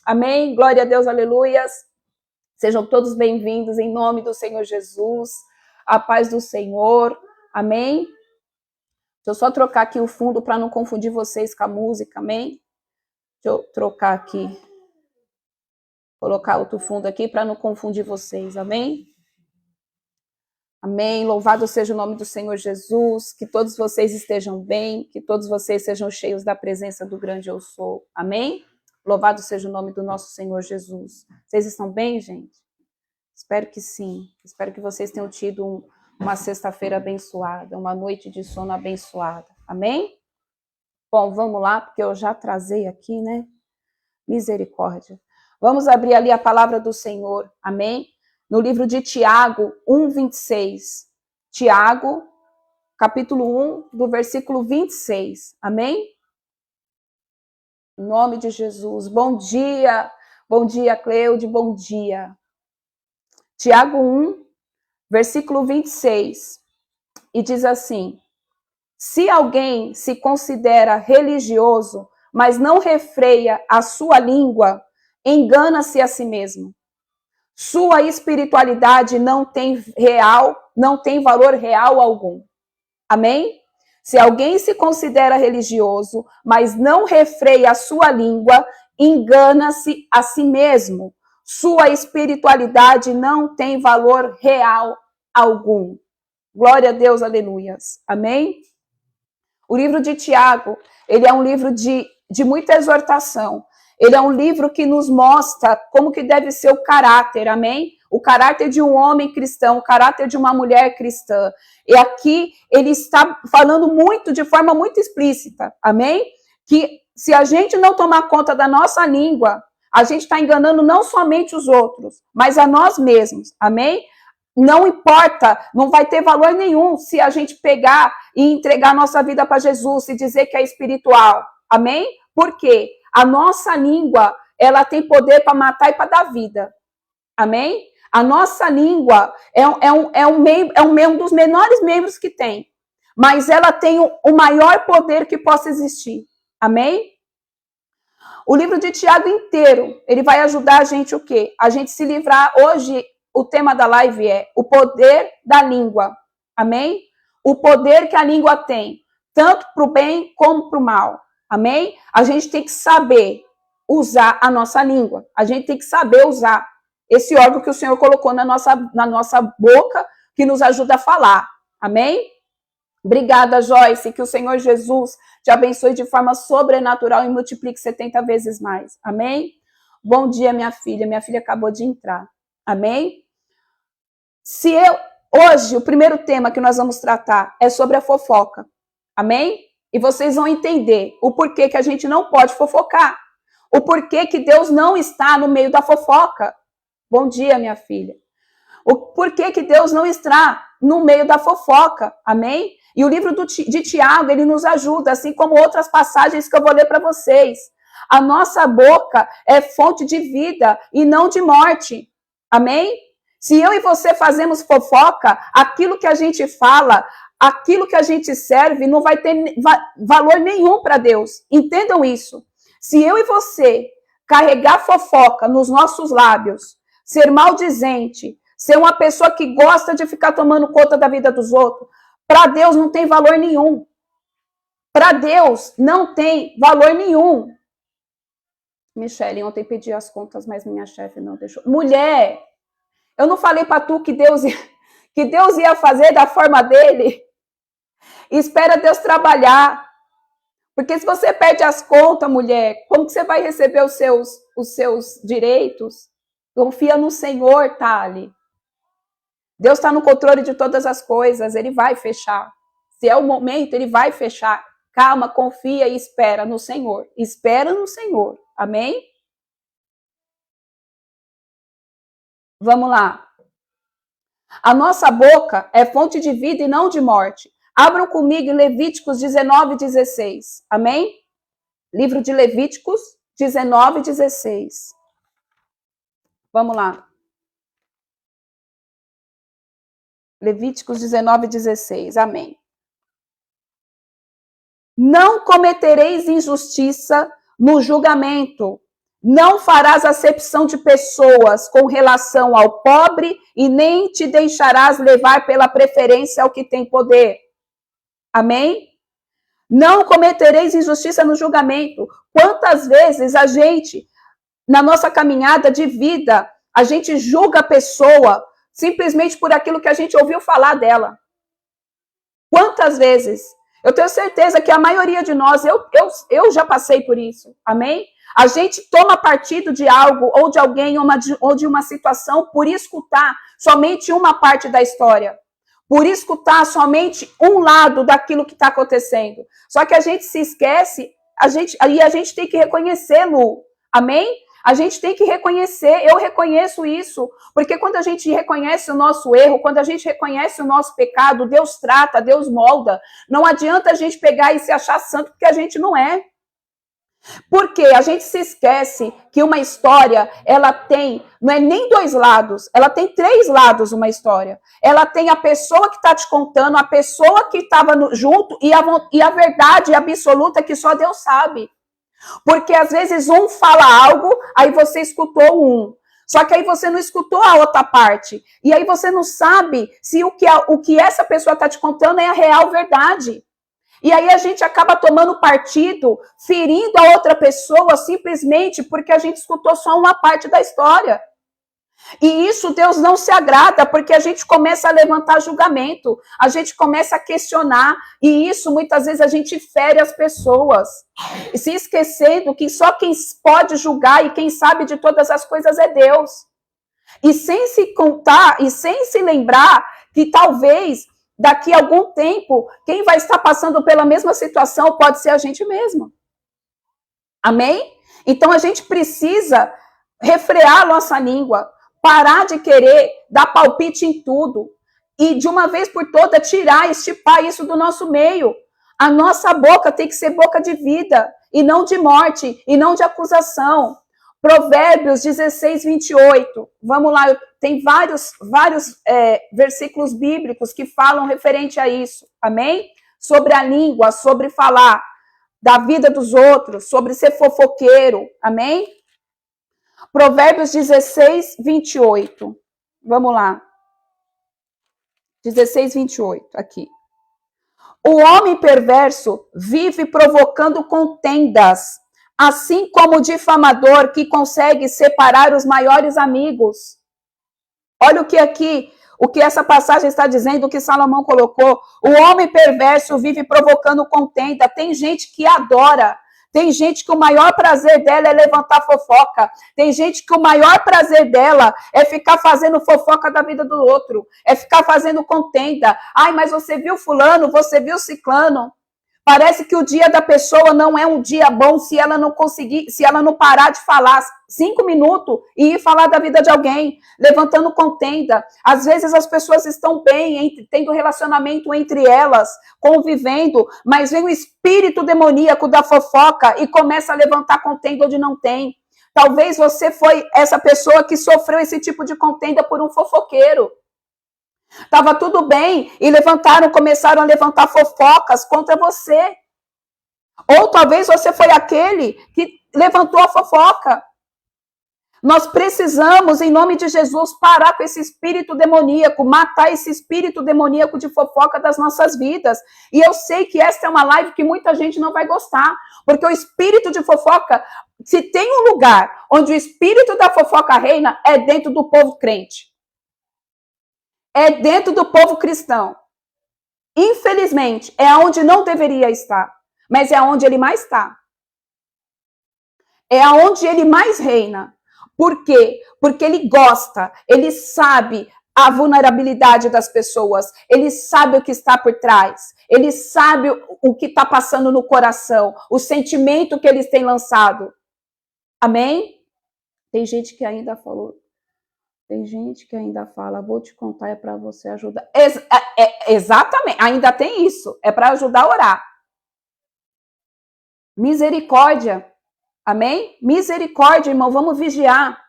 Amém? Glória a Deus, aleluias. Sejam todos bem-vindos em nome do Senhor Jesus. A paz do Senhor. Amém? Deixa eu só trocar aqui o fundo para não confundir vocês com a música, amém? Deixa eu trocar aqui. Colocar outro fundo aqui para não confundir vocês, amém? Amém. Louvado seja o nome do Senhor Jesus. Que todos vocês estejam bem, que todos vocês sejam cheios da presença do grande eu sou. Amém? Louvado seja o nome do nosso Senhor Jesus. Vocês estão bem, gente? Espero que sim. Espero que vocês tenham tido uma sexta-feira abençoada, uma noite de sono abençoada. Amém? Bom, vamos lá, porque eu já trazei aqui, né? Misericórdia. Vamos abrir ali a palavra do Senhor. Amém? No livro de Tiago 1:26. Tiago, capítulo 1, do versículo 26. Amém? Em nome de Jesus. Bom dia, Cleude, bom dia. Tiago 1, versículo 26. E diz assim: se alguém se considera religioso, mas não refreia a sua língua, engana-se a si mesmo. Sua espiritualidade não tem valor real algum. Amém? Se alguém se considera religioso, mas não refreia a sua língua, engana-se a si mesmo. Sua espiritualidade não tem valor real algum. Glória a Deus, aleluias. Amém? O livro de Tiago, ele é um livro de muita exortação. Ele é um livro que nos mostra como que deve ser o caráter, amém? O caráter de um homem cristão, o caráter de uma mulher cristã. E aqui ele está falando de forma muito explícita, amém? Que se a gente não tomar conta da nossa língua, a gente está enganando não somente os outros, mas a nós mesmos, amém? Não importa, não vai ter valor nenhum se a gente pegar e entregar nossa vida para Jesus e dizer que é espiritual, amém? Por quê? A nossa língua, ela tem poder para matar e para dar vida. Amém? A nossa língua é um dos menores membros que tem. Mas ela tem o maior poder que possa existir. Amém? O livro de Tiago inteiro, ele vai ajudar a gente o quê? A gente se livrar. Hoje, o tema da live é o poder da língua. Amém? O poder que a língua tem, tanto para o bem como para o mal. Amém? A gente tem que saber usar a nossa língua. A gente tem que saber usar esse órgão que o Senhor colocou na nossa boca, que nos ajuda a falar. Amém? Obrigada, Joyce. Que o Senhor Jesus te abençoe de forma sobrenatural e multiplique 70 vezes mais. Amém? Bom dia, minha filha. Minha filha acabou de entrar. Amém? Hoje, o primeiro tema que nós vamos tratar é sobre a fofoca. Amém? E vocês vão entender o porquê que a gente não pode fofocar. O porquê que Deus não está no meio da fofoca. Bom dia, minha filha. O porquê que Deus não está no meio da fofoca. Amém? E o livro de Tiago, ele nos ajuda, assim como outras passagens que eu vou ler para vocês. A nossa boca é fonte de vida e não de morte. Amém? Se eu e você fazemos fofoca, aquilo que a gente fala, aquilo que a gente serve não vai ter valor nenhum para Deus. Entendam isso. Se eu e você carregar fofoca nos nossos lábios, ser maldizente, ser uma pessoa que gosta de ficar tomando conta da vida dos outros, para Deus não tem valor nenhum. Para Deus não tem valor nenhum. Michele, ontem pedi as contas, mas minha chefe não deixou. Mulher, eu não falei para tu que Deus ia fazer da forma dele? Espera Deus trabalhar. Porque se você perde as contas, mulher, como que você vai receber os seus direitos? Confia no Senhor, Thali. Deus está no controle de todas as coisas, ele vai fechar. Se é o momento, ele vai fechar. Calma, confia e espera no Senhor. Espera no Senhor. Amém? Vamos lá. A nossa boca é fonte de vida e não de morte. Abram comigo em Levíticos 19:16. Amém? Livro de Levíticos 19:16. Vamos lá. Levíticos 19:16. Amém. Não cometereis injustiça no julgamento, Não farás acepção de pessoas com relação ao pobre e nem te deixarás levar pela preferência ao que tem poder. Amém? Não cometereis injustiça no julgamento. Quantas vezes a gente, na nossa caminhada de vida, a gente julga a pessoa simplesmente por aquilo que a gente ouviu falar dela? Quantas vezes? Eu tenho certeza que a maioria de nós, eu já passei por isso. Amém? A gente toma partido de algo, ou de alguém, ou de uma situação, por escutar somente uma parte da história. Por escutar somente um lado daquilo que está acontecendo. Só que a gente se esquece, a gente tem que reconhecê-lo. Amém? A gente tem que reconhecer, eu reconheço isso, porque quando a gente reconhece o nosso erro, quando a gente reconhece o nosso pecado, Deus trata, Deus molda. Não adianta a gente pegar e se achar santo, porque a gente não é. Porque a gente se esquece que uma história, ela tem, não é nem dois lados, ela tem três lados uma história. Ela tem a pessoa que está te contando, a pessoa que estava junto e a verdade absoluta que só Deus sabe. Porque às vezes um fala algo, aí você escutou um. Só que aí você não escutou a outra parte. E aí você não sabe se o que essa pessoa está te contando é a real verdade. E aí a gente acaba tomando partido, ferindo a outra pessoa simplesmente porque a gente escutou só uma parte da história. E isso Deus não se agrada, porque a gente começa a levantar julgamento, a gente começa a questionar, e isso muitas vezes a gente fere as pessoas, se esquecendo que só quem pode julgar e quem sabe de todas as coisas é Deus. E sem se contar, e sem se lembrar que talvez daqui a algum tempo, quem vai estar passando pela mesma situação pode ser a gente mesmo. Amém? Então a gente precisa refrear a nossa língua, parar de querer dar palpite em tudo e de uma vez por todas tirar, estipar isso do nosso meio. A nossa boca tem que ser boca de vida e não de morte e não de acusação. Provérbios 16, 28. Vamos lá, tem vários versículos bíblicos que falam referente a isso. Amém? Sobre a língua, sobre falar da vida dos outros, sobre ser fofoqueiro. Amém? Provérbios 16, 28. Vamos lá. 16, 28, aqui. O homem perverso vive provocando contendas, assim como o difamador que consegue separar os maiores amigos. Olha o que essa passagem está dizendo, o que Salomão colocou. O homem perverso vive provocando contenda. Tem gente que adora. Tem gente que o maior prazer dela é levantar fofoca. Tem gente que o maior prazer dela é ficar fazendo fofoca da vida do outro. É ficar fazendo contenda. Ai, mas você viu fulano, você viu ciclano. Parece que o dia da pessoa não é um dia bom se ela não conseguir, se ela não parar de falar 5 minutos e ir falar da vida de alguém, levantando contenda. Às vezes as pessoas estão bem, tendo relacionamento entre elas, convivendo, mas vem o espírito demoníaco da fofoca e começa a levantar contenda onde não tem. Talvez você foi essa pessoa que sofreu esse tipo de contenda por um fofoqueiro. Estava tudo bem e começaram a levantar fofocas contra você. Ou talvez você foi aquele que levantou a fofoca. Nós precisamos, em nome de Jesus, parar com esse espírito demoníaco, matar esse espírito demoníaco de fofoca das nossas vidas. E eu sei que esta é uma live que muita gente não vai gostar, porque o espírito de fofoca, se tem um lugar onde o espírito da fofoca reina, é dentro do povo crente. É dentro do povo cristão. Infelizmente, é onde não deveria estar, mas é onde ele mais está. É onde ele mais reina. Por quê? Porque ele gosta, ele sabe a vulnerabilidade das pessoas, ele sabe o que está por trás, ele sabe o que está passando no coração, o sentimento que eles têm lançado. Amém? Tem gente que ainda falou. Tem gente que ainda fala, vou te contar, é para você ajudar. Exatamente, ainda tem isso, é para ajudar a orar. Misericórdia, amém? Misericórdia, irmão, vamos vigiar.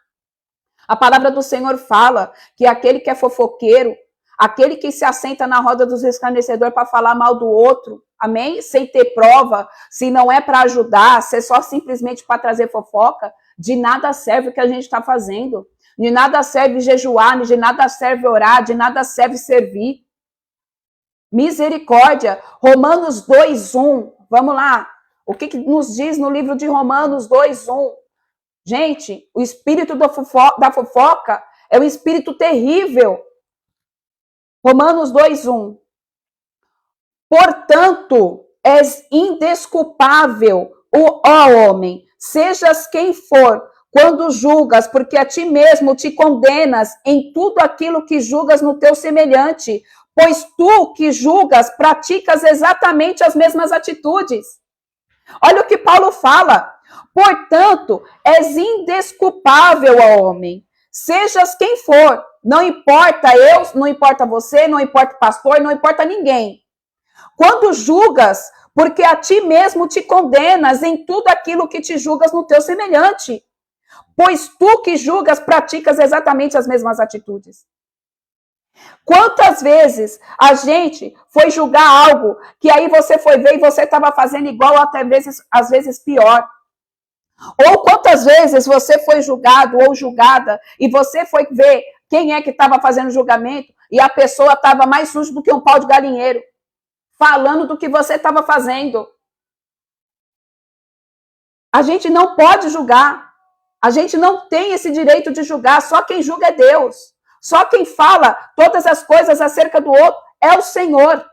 A palavra do Senhor fala que aquele que é fofoqueiro, aquele que se assenta na roda dos escarnecedores para falar mal do outro, amém? Sem ter prova, se não é para ajudar, se é só simplesmente para trazer fofoca, De nada serve o que a gente está fazendo. De nada serve jejuar, de nada serve orar, de nada serve servir. Misericórdia. Romanos 2:1. Vamos lá. O que nos diz no livro de Romanos 2:1? Gente, o espírito da fofoca é um espírito terrível. Romanos 2:1. Portanto, és indesculpável, ó homem, sejas quem for, quando julgas, porque a ti mesmo te condenas em tudo aquilo que julgas no teu semelhante, pois tu que julgas praticas exatamente as mesmas atitudes. Olha o que Paulo fala. Portanto, és indesculpável, ó homem, sejas quem for, não importa eu, não importa você, não importa o pastor, não importa ninguém. Quando julgas, porque a ti mesmo te condenas em tudo aquilo que te julgas no teu semelhante, pois tu que julgas praticas exatamente as mesmas atitudes. Quantas vezes a gente foi julgar algo que aí você foi ver e você estava fazendo igual ou até às vezes pior? Ou quantas vezes você foi julgado ou julgada e você foi ver quem é que estava fazendo julgamento e a pessoa estava mais suja do que um pau de galinheiro, falando do que você estava fazendo. A gente não pode julgar. A gente não tem esse direito de julgar. Só quem julga é Deus. Só quem fala todas as coisas acerca do outro é o Senhor.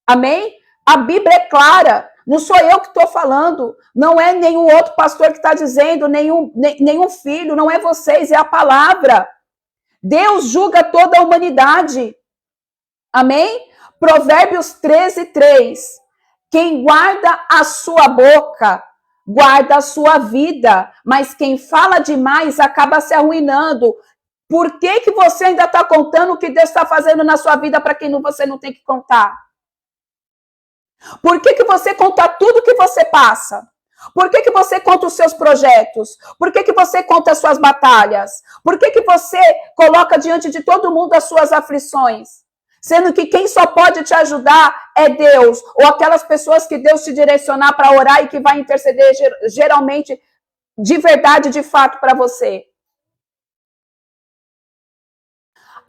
Amém? A Bíblia é clara. Não sou eu que estou falando. Não é nenhum outro pastor que está dizendo, nenhum filho, não é vocês, é a palavra. Deus julga toda a humanidade. Amém? Provérbios 13:3. Quem guarda a sua boca, guarda a sua vida, mas quem fala demais acaba se arruinando. Por que você ainda está contando o que Deus está fazendo na sua vida para quem você não tem que contar? Por que você conta tudo que você passa? Por que você conta os seus projetos? Por que você conta as suas batalhas? Por que você coloca diante de todo mundo as suas aflições? Sendo que quem só pode te ajudar é Deus, ou aquelas pessoas que Deus te direcionar para orar e que vai interceder geralmente, de verdade, de fato, para você.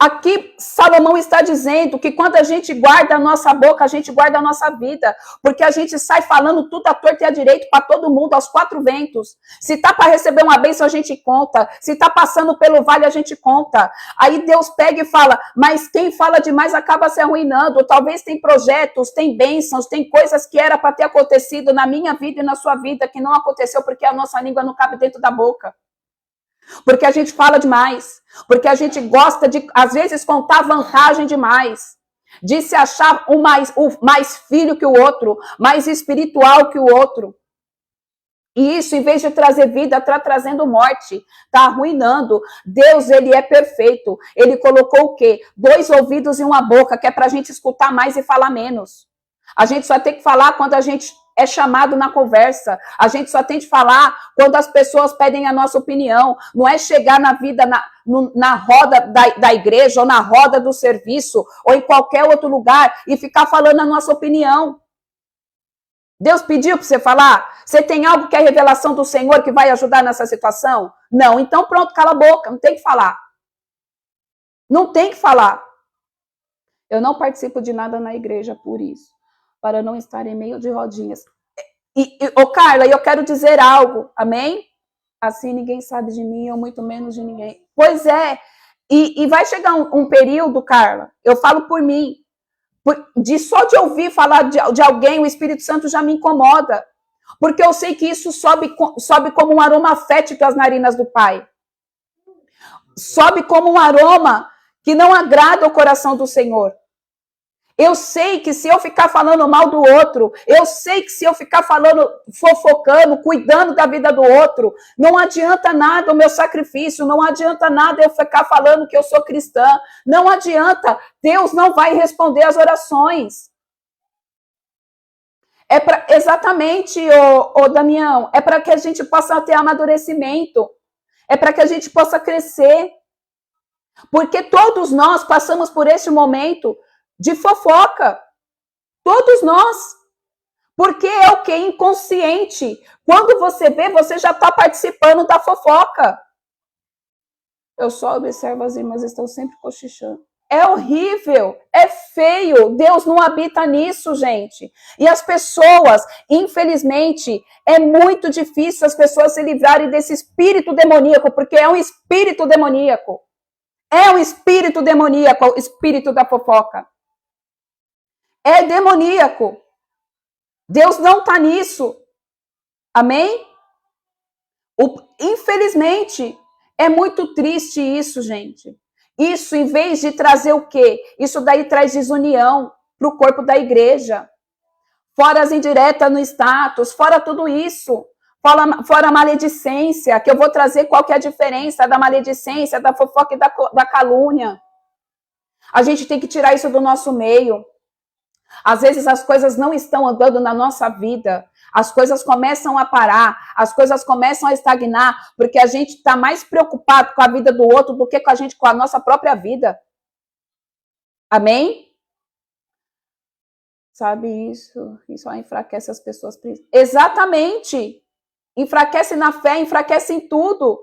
Aqui Salomão está dizendo que quando a gente guarda a nossa boca, a gente guarda a nossa vida, porque a gente sai falando tudo à torta e à direito para todo mundo, aos quatro ventos. Se tá para receber uma bênção, a gente conta. Se tá passando pelo vale, a gente conta. Aí Deus pega e fala, mas quem fala demais acaba se arruinando. Talvez tem projetos, tem bênçãos, tem coisas que era para ter acontecido na minha vida e na sua vida, que não aconteceu porque a nossa língua não cabe dentro da boca. Porque a gente fala demais. Porque a gente gosta de, às vezes, contar vantagem demais. De se achar o mais filho que o outro, mais espiritual que o outro. E isso, em vez de trazer vida, está trazendo morte. Está arruinando. Deus, ele é perfeito. Ele colocou o quê? 2 ouvidos e uma boca, que é para a gente escutar mais e falar menos. A gente só tem que falar quando a gente é chamado na conversa. A gente só tem de falar quando as pessoas pedem a nossa opinião. Não é chegar na vida, na roda da igreja, ou na roda do serviço, ou em qualquer outro lugar, e ficar falando a nossa opinião. Deus pediu para você falar? Você tem algo que é revelação do Senhor que vai ajudar nessa situação? Não, então pronto, cala a boca, não tem que falar. Não tem que falar. Eu não participo de nada na igreja por isso, para não estar em meio de rodinhas. Carla, eu quero dizer algo, amém? Assim ninguém sabe de mim, ou muito menos de ninguém. Pois é, e vai chegar um período, Carla, eu falo por mim, só de ouvir falar de alguém, o Espírito Santo já me incomoda, porque eu sei que isso sobe como um aroma fétido às narinas do Pai. Sobe como um aroma que não agrada o coração do Senhor. Eu sei que se eu ficar falando mal do outro, eu sei que se eu ficar falando, fofocando, cuidando da vida do outro, não adianta nada o meu sacrifício, não adianta nada eu ficar falando que eu sou cristã, não adianta, Deus não vai responder as orações. É para exatamente, Damião, é para que a gente possa ter amadurecimento, é para que a gente possa crescer, porque todos nós passamos por esse momento de fofoca. Todos nós. Porque é o que? Inconsciente. Quando você vê, você já está participando da fofoca. Eu só observo as irmãs estão sempre cochichando. É horrível, é feio. Deus não habita nisso, gente. E as pessoas, infelizmente, é muito difícil as pessoas se livrarem desse espírito demoníaco, porque é um espírito demoníaco. É um espírito demoníaco, o espírito da fofoca. É demoníaco. Deus não está nisso. Amém? Infelizmente, é muito triste isso, gente. Isso, em vez de trazer o quê? Isso daí traz desunião para o corpo da igreja. Fora as indiretas no status, fora tudo isso. Fora a maledicência, que eu vou trazer qual que é a diferença da maledicência, da fofoca e da calúnia. A gente tem que tirar isso do nosso meio. Às vezes as coisas não estão andando na nossa vida. As coisas começam a parar, as coisas começam a estagnar, porque a gente está mais preocupado com a vida do outro do que com a nossa própria vida. Amém? Sabe isso? Isso enfraquece as pessoas. Exatamente. Enfraquece na fé, enfraquece em tudo.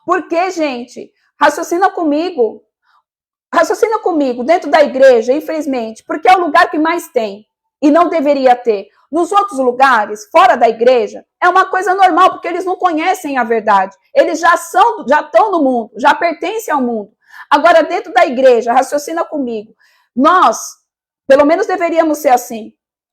Porque, gente, raciocina comigo, dentro da igreja, infelizmente, porque é o lugar que mais tem e não deveria ter. Nos outros lugares, fora da igreja, é uma coisa normal, porque eles não conhecem a verdade. Eles já estão no mundo, já pertencem ao mundo. Agora, dentro da igreja, raciocina comigo. Nós, pelo menos deveríamos ser assim.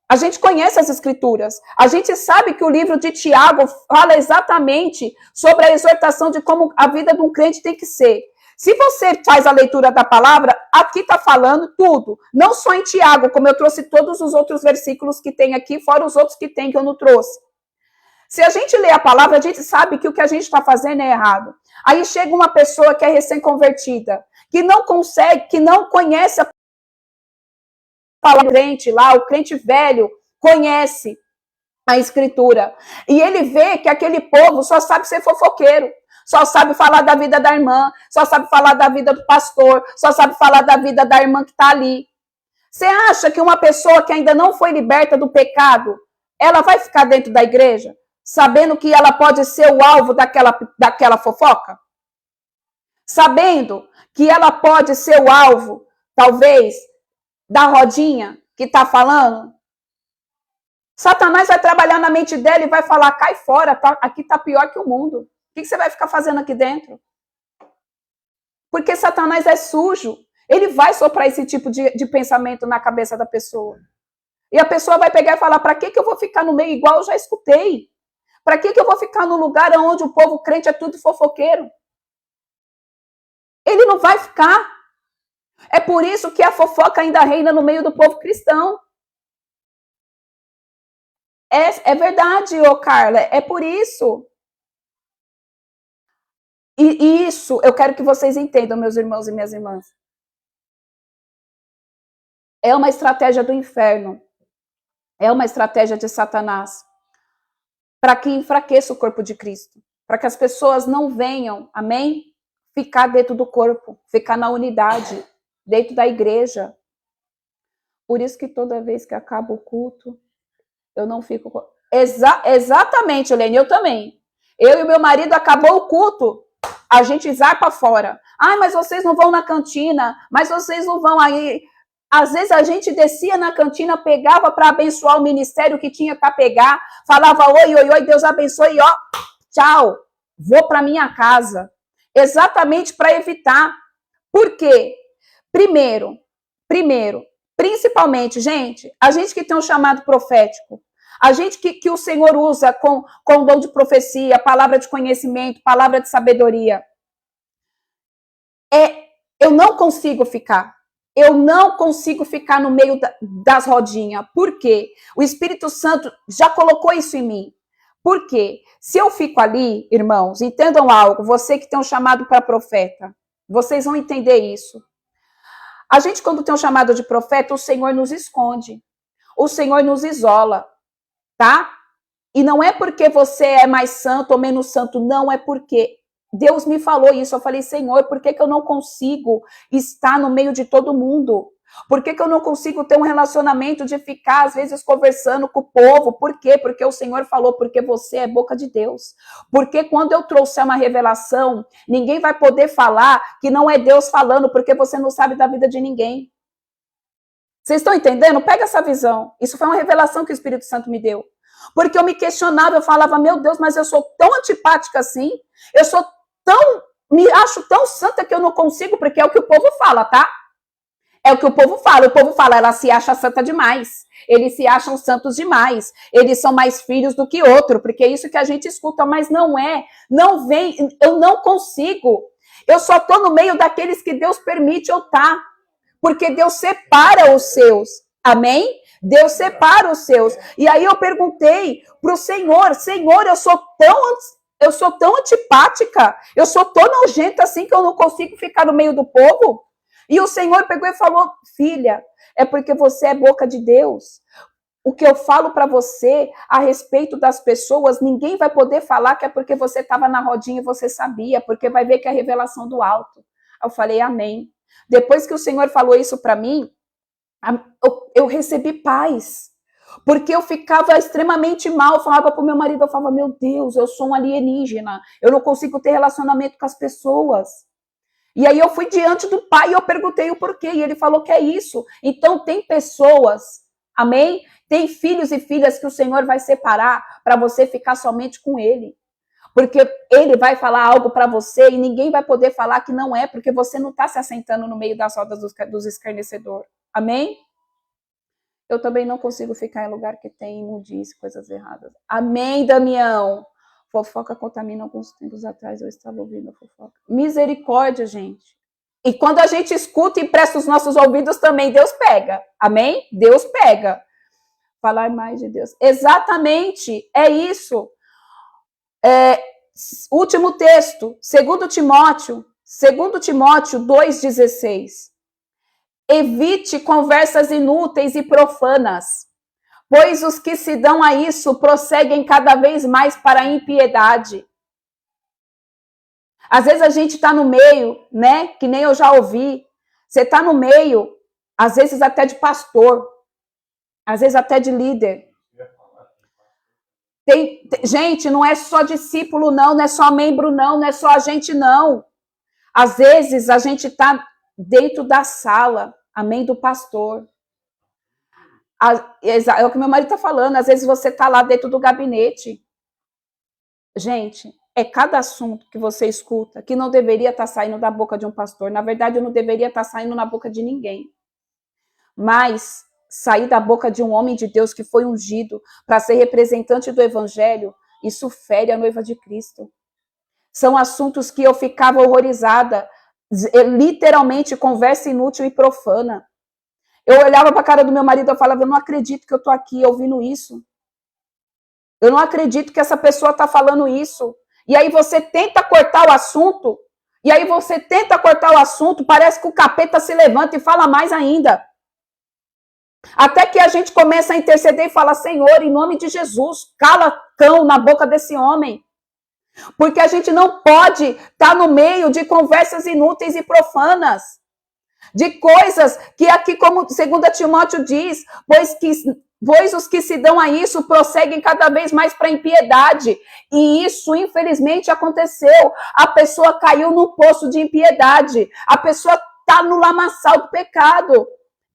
A gente conhece as escrituras. A gente sabe que o livro de Tiago fala exatamente sobre a exortação de como a vida de um crente tem que ser. Se você faz a leitura da palavra, aqui está falando tudo. Não só em Tiago, como eu trouxe todos os outros versículos que tem aqui, fora os outros que tem que eu não trouxe. Se a gente lê a palavra, a gente sabe que o que a gente está fazendo é errado. Aí chega uma pessoa que é recém-convertida, que não consegue, que não conhece a palavra do crente lá, o crente velho conhece a escritura. E ele vê que aquele povo só sabe ser fofoqueiro. Só sabe falar da vida da irmã, só sabe falar da vida do pastor, só sabe falar da vida da irmã que está ali. Você acha que uma pessoa que ainda não foi liberta do pecado, ela vai ficar dentro da igreja, sabendo que ela pode ser o alvo daquela fofoca? Sabendo que ela pode ser o alvo, talvez, da rodinha que está falando? Satanás vai trabalhar na mente dela e vai falar, cai fora, aqui está pior que o mundo. O que você vai ficar fazendo aqui dentro? Porque Satanás é sujo. Ele vai soprar esse tipo de pensamento na cabeça da pessoa. E a pessoa vai pegar e falar, para que eu vou ficar no meio igual eu já escutei? Para que eu vou ficar no lugar onde o povo crente é tudo fofoqueiro? Ele não vai ficar. É por isso que a fofoca ainda reina no meio do povo cristão. É verdade, ô Carla, é por isso. E isso eu quero que vocês entendam, meus irmãos e minhas irmãs. É uma estratégia do inferno. É uma estratégia de Satanás. Para que enfraqueça o corpo de Cristo. Para que as pessoas não venham, amém? Ficar dentro do corpo. Ficar na unidade. Dentro da igreja. Por isso que toda vez que acaba o culto, eu não fico... Exatamente, Helene, eu também. Eu e meu marido, acabou o culto, a gente zarpa fora. Ai, mas vocês não vão na cantina, mas vocês não vão aí. Às vezes a gente descia na cantina, pegava para abençoar o ministério que tinha para pegar, falava oi, oi, oi, Deus abençoe, ó, tchau, vou para minha casa. Exatamente para evitar. Por quê? Primeiro, principalmente, gente, a gente que tem um chamado profético, a gente que o Senhor usa com o dom de profecia, palavra de conhecimento, palavra de sabedoria. Eu não consigo ficar. Eu não consigo ficar no meio das rodinhas. Por quê? O Espírito Santo já colocou isso em mim. Por quê? Se eu fico ali, irmãos, entendam algo, você que tem um chamado para profeta, vocês vão entender isso. A gente, quando tem um chamado de profeta, o Senhor nos esconde. O Senhor nos isola. Tá? E não é porque você é mais santo ou menos santo, não, é porque Deus me falou isso. Eu falei, Senhor, por que eu não consigo estar no meio de todo mundo? Por que eu não consigo ter um relacionamento de ficar, às vezes, conversando com o povo? Por quê? Porque o Senhor falou, porque você é boca de Deus. Porque quando eu trouxer uma revelação, ninguém vai poder falar que não é Deus falando, porque você não sabe da vida de ninguém. Vocês estão entendendo? Pega essa visão. Isso foi uma revelação que o Espírito Santo me deu. Porque eu me questionava, eu falava, meu Deus, mas eu sou tão antipática assim, eu sou tão, me acho tão santa que eu não consigo, porque é o que o povo fala, tá? É o que o povo fala, ela se acha santa demais, eles se acham santos demais, eles são mais filhos do que outro, porque é isso que a gente escuta, mas não é, não vem, eu não consigo, eu só tô no meio daqueles que Deus permite eu estar, porque Deus separa os seus, amém? Deus separa os seus, e aí eu perguntei pro Senhor, eu sou tão antipática, eu sou tão nojenta assim que eu não consigo ficar no meio do povo? E o Senhor pegou e falou, filha, é porque você é boca de Deus. O que eu falo para você a respeito das pessoas, ninguém vai poder falar que é porque você estava na rodinha e você sabia, porque vai ver que é a revelação do alto. Eu falei, amém. Depois que o Senhor falou isso para mim, eu recebi paz. Porque eu ficava extremamente mal, eu falava para o meu marido, eu falava, meu Deus, eu sou um alienígena, eu não consigo ter relacionamento com as pessoas. E aí eu fui diante do Pai e eu perguntei o porquê, e ele falou que é isso. Então tem pessoas, amém? Tem filhos e filhas que o Senhor vai separar para você ficar somente com ele. Porque ele vai falar algo para você e ninguém vai poder falar que não é, porque você não está se assentando no meio das rodas dos escarnecedores. Amém? Eu também não consigo ficar em lugar que tem imundície, coisas erradas. Amém, Damião? Fofoca contamina. Alguns tempos atrás eu estava ouvindo a fofoca. Misericórdia, gente. E quando a gente escuta e presta os nossos ouvidos também, Deus pega. Amém? Deus pega. Falar mais de Deus. Exatamente, é isso. Último texto, 2 Timóteo 2,16. Evite conversas inúteis e profanas, pois os que se dão a isso prosseguem cada vez mais para a impiedade. Às vezes a gente está no meio, né? Que nem eu já ouvi. Você está no meio, às vezes até de pastor, às vezes até de líder. Gente, não é só discípulo, não é só membro, não é só a gente, não. Às vezes a gente está dentro da sala, amém, do pastor. É o que meu marido está falando, às vezes você está lá dentro do gabinete. Gente, é cada assunto que você escuta que não deveria estar saindo da boca de um pastor. Na verdade, não deveria estar saindo na boca de ninguém. Mas sair da boca de um homem de Deus que foi ungido para ser representante do evangelho, isso fere a noiva de Cristo. São assuntos que eu ficava horrorizada, literalmente conversa inútil e profana. Eu olhava para a cara do meu marido e falava, eu não acredito que eu estou aqui ouvindo isso. Eu não acredito que essa pessoa está falando isso. E aí você tenta cortar o assunto, parece que o capeta se levanta e fala mais ainda. Até que a gente começa a interceder e fala, Senhor, em nome de Jesus, cala cão na boca desse homem. Porque a gente não pode estar no meio de conversas inúteis e profanas. De coisas que aqui, como 2 Timóteo diz, pois os que se dão a isso prosseguem cada vez mais para a impiedade. E isso, infelizmente, aconteceu. A pessoa caiu no poço de impiedade. A pessoa está no lamaçal do pecado.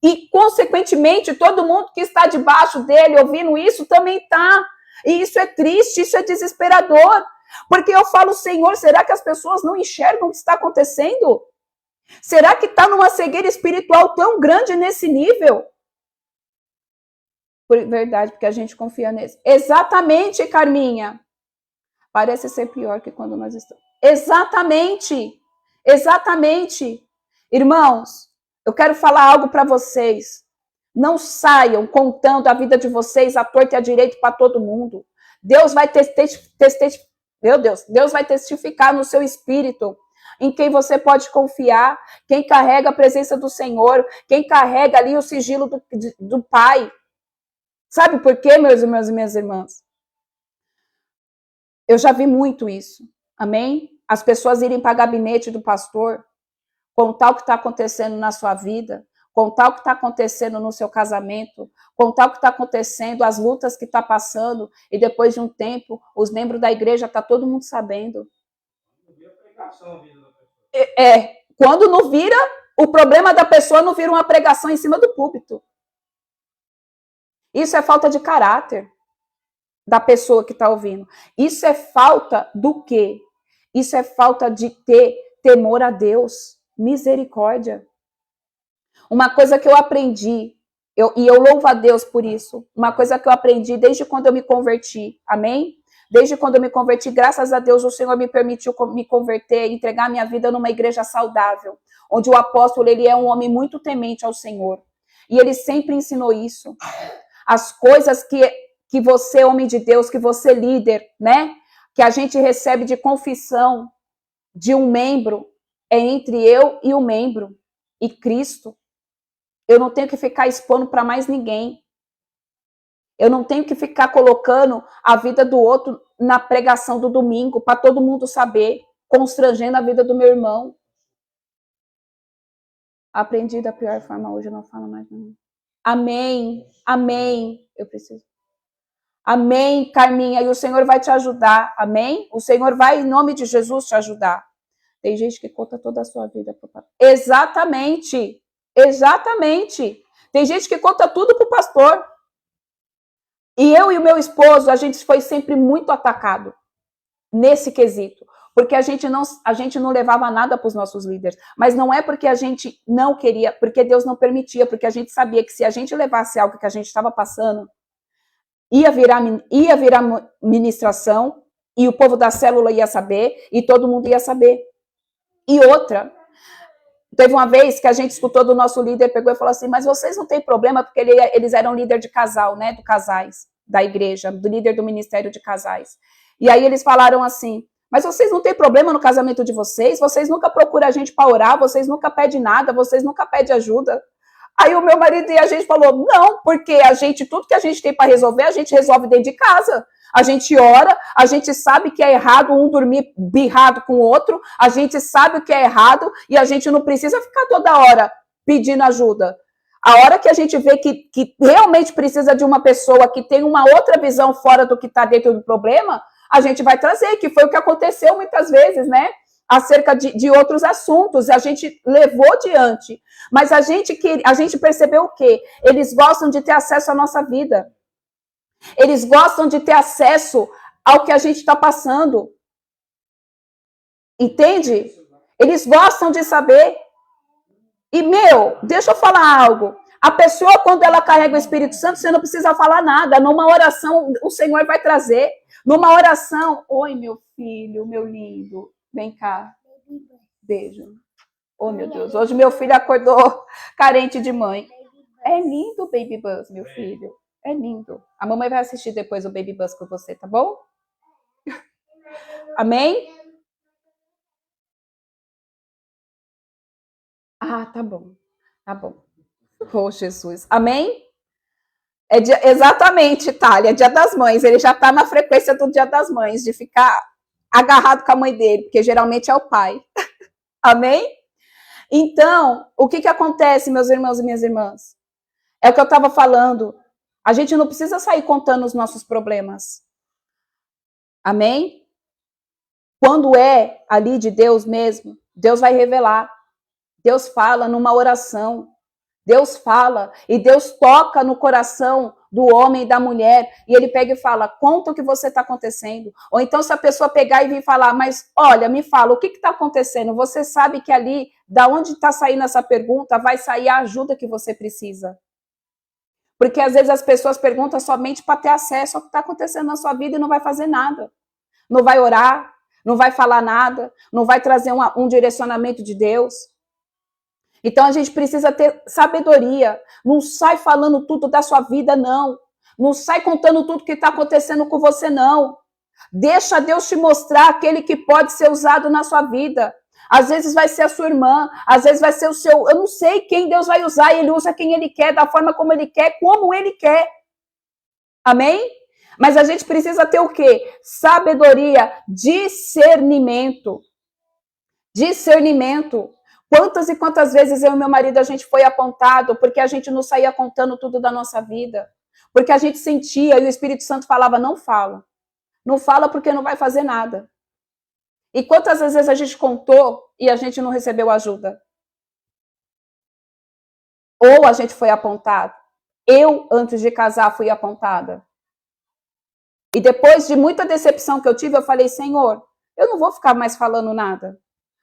E, consequentemente, todo mundo que está debaixo dele, ouvindo isso, também está. E isso é triste, isso é desesperador. Porque eu falo, Senhor, será que as pessoas não enxergam o que está acontecendo? Será que está numa cegueira espiritual tão grande nesse nível? Por verdade, porque a gente confia nesse. Exatamente, Carminha. Parece ser pior que quando nós estamos. Exatamente. Irmãos, eu quero falar algo para vocês. Não saiam contando a vida de vocês à torta e à direita para todo mundo. Deus vai Deus vai testificar no seu espírito em quem você pode confiar, quem carrega a presença do Senhor, quem carrega ali o sigilo do Pai. Sabe por quê, meus irmãos e minhas irmãs? Eu já vi muito isso, amém? As pessoas irem para o gabinete do pastor, contar o que está acontecendo na sua vida, contar o que está acontecendo no seu casamento, contar o que está acontecendo, as lutas que está passando, e depois de um tempo, os membros da igreja, está todo mundo sabendo. Quando não vira, o problema da pessoa não vira uma pregação em cima do púlpito. Isso é falta de caráter da pessoa que está ouvindo. Isso é falta do quê? Isso é falta de ter temor a Deus, misericórdia. Uma coisa que eu aprendi, e eu louvo a Deus por isso, uma coisa que eu aprendi desde quando eu me converti, amém? Desde quando eu me converti, graças a Deus, o Senhor me permitiu me converter, entregar minha vida numa igreja saudável, onde o apóstolo, ele é um homem muito temente ao Senhor. E ele sempre ensinou isso. As coisas que você, homem de Deus, que você, líder, né? Que a gente recebe de confissão de um membro, é entre eu e o membro, e Cristo. Eu não tenho que ficar expondo para mais ninguém. Eu não tenho que ficar colocando a vida do outro na pregação do domingo, para todo mundo saber, constrangendo a vida do meu irmão. Aprendi da pior forma hoje, eu não falo mais nada. Amém, amém. Eu preciso. Amém, Carminha, e o Senhor vai te ajudar, amém? O Senhor vai, em nome de Jesus, te ajudar. Tem gente que conta toda a sua vida pro pastor. Exatamente, exatamente. Tem gente que conta tudo pro pastor. E eu e o meu esposo, a gente foi sempre muito atacado nesse quesito. Porque a gente não levava nada para os nossos líderes. Mas não é porque a gente não queria, porque Deus não permitia, porque a gente sabia que se a gente levasse algo que a gente estava passando, ia virar ministração, e o povo da célula ia saber, e todo mundo ia saber. E outra, teve uma vez que a gente escutou do nosso líder, pegou e falou assim, mas vocês não têm problema, porque eles eram líder de casal, né, do casais, da igreja, do líder do ministério de casais. E aí eles falaram assim, mas vocês não têm problema no casamento de vocês nunca procuram a gente para orar, vocês nunca pedem nada, vocês nunca pedem ajuda. Aí o meu marido e a gente falou, não, porque tudo que a gente tem para resolver, a gente resolve dentro de casa. A gente ora, a gente sabe que é errado um dormir birrado com o outro, a gente sabe o que é errado e a gente não precisa ficar toda hora pedindo ajuda. A hora que a gente vê que realmente precisa de uma pessoa que tem uma outra visão fora do que está dentro do problema, a gente vai trazer, que foi o que aconteceu muitas vezes, né? Acerca de outros assuntos, a gente levou diante. Mas a gente percebeu o quê? Eles gostam de ter acesso à nossa vida. Eles gostam de ter acesso ao que a gente está passando. Entende? Eles gostam de saber. E, deixa eu falar algo. A pessoa, quando ela carrega o Espírito Santo, você não precisa falar nada. Numa oração, o Senhor vai trazer. Numa oração, oi, meu filho, meu lindo. Vem cá. Beijo. Oh, meu Deus. Hoje meu filho acordou carente de mãe. É lindo o Baby Buzz, meu filho. É lindo. A mamãe vai assistir depois o Baby Buzz com você, tá bom? Amém? Ah, tá bom. Tá bom. Oh, Jesus. Amém? Exatamente, Thalia. É Dia das Mães. Ele já tá na frequência do Dia das Mães, de ficar agarrado com a mãe dele, porque geralmente é o pai. Amém? Então, o que acontece, meus irmãos e minhas irmãs? É o que eu estava falando. A gente não precisa sair contando os nossos problemas. Amém? Quando é ali de Deus mesmo, Deus vai revelar. Deus fala numa oração. Deus fala e Deus toca no coração do homem e da mulher, e ele pega e fala, conta o que você está acontecendo. Ou então se a pessoa pegar e vir falar, mas olha, me fala, o que está acontecendo? Você sabe que ali, da onde está saindo essa pergunta, vai sair a ajuda que você precisa. Porque às vezes as pessoas perguntam somente para ter acesso ao que está acontecendo na sua vida e não vai fazer nada. Não vai orar, não vai falar nada, não vai trazer um direcionamento de Deus. Então a gente precisa ter sabedoria. Não sai falando tudo da sua vida, não. Não sai contando tudo que está acontecendo com você, não. Deixa Deus te mostrar aquele que pode ser usado na sua vida. Às vezes vai ser a sua irmã, às vezes vai ser o seu... Eu não sei quem Deus vai usar, ele usa quem ele quer, da forma como ele quer, como ele quer. Amém? Mas a gente precisa ter o quê? Sabedoria, discernimento. Discernimento. Quantas e quantas vezes eu e meu marido a gente foi apontado porque a gente não saía contando tudo da nossa vida. Porque a gente sentia e o Espírito Santo falava, não fala. Não fala porque não vai fazer nada. E quantas vezes a gente contou e a gente não recebeu ajuda? Ou a gente foi apontado. Eu, antes de casar, fui apontada. E depois de muita decepção que eu tive, eu falei, Senhor, eu não vou ficar mais falando nada.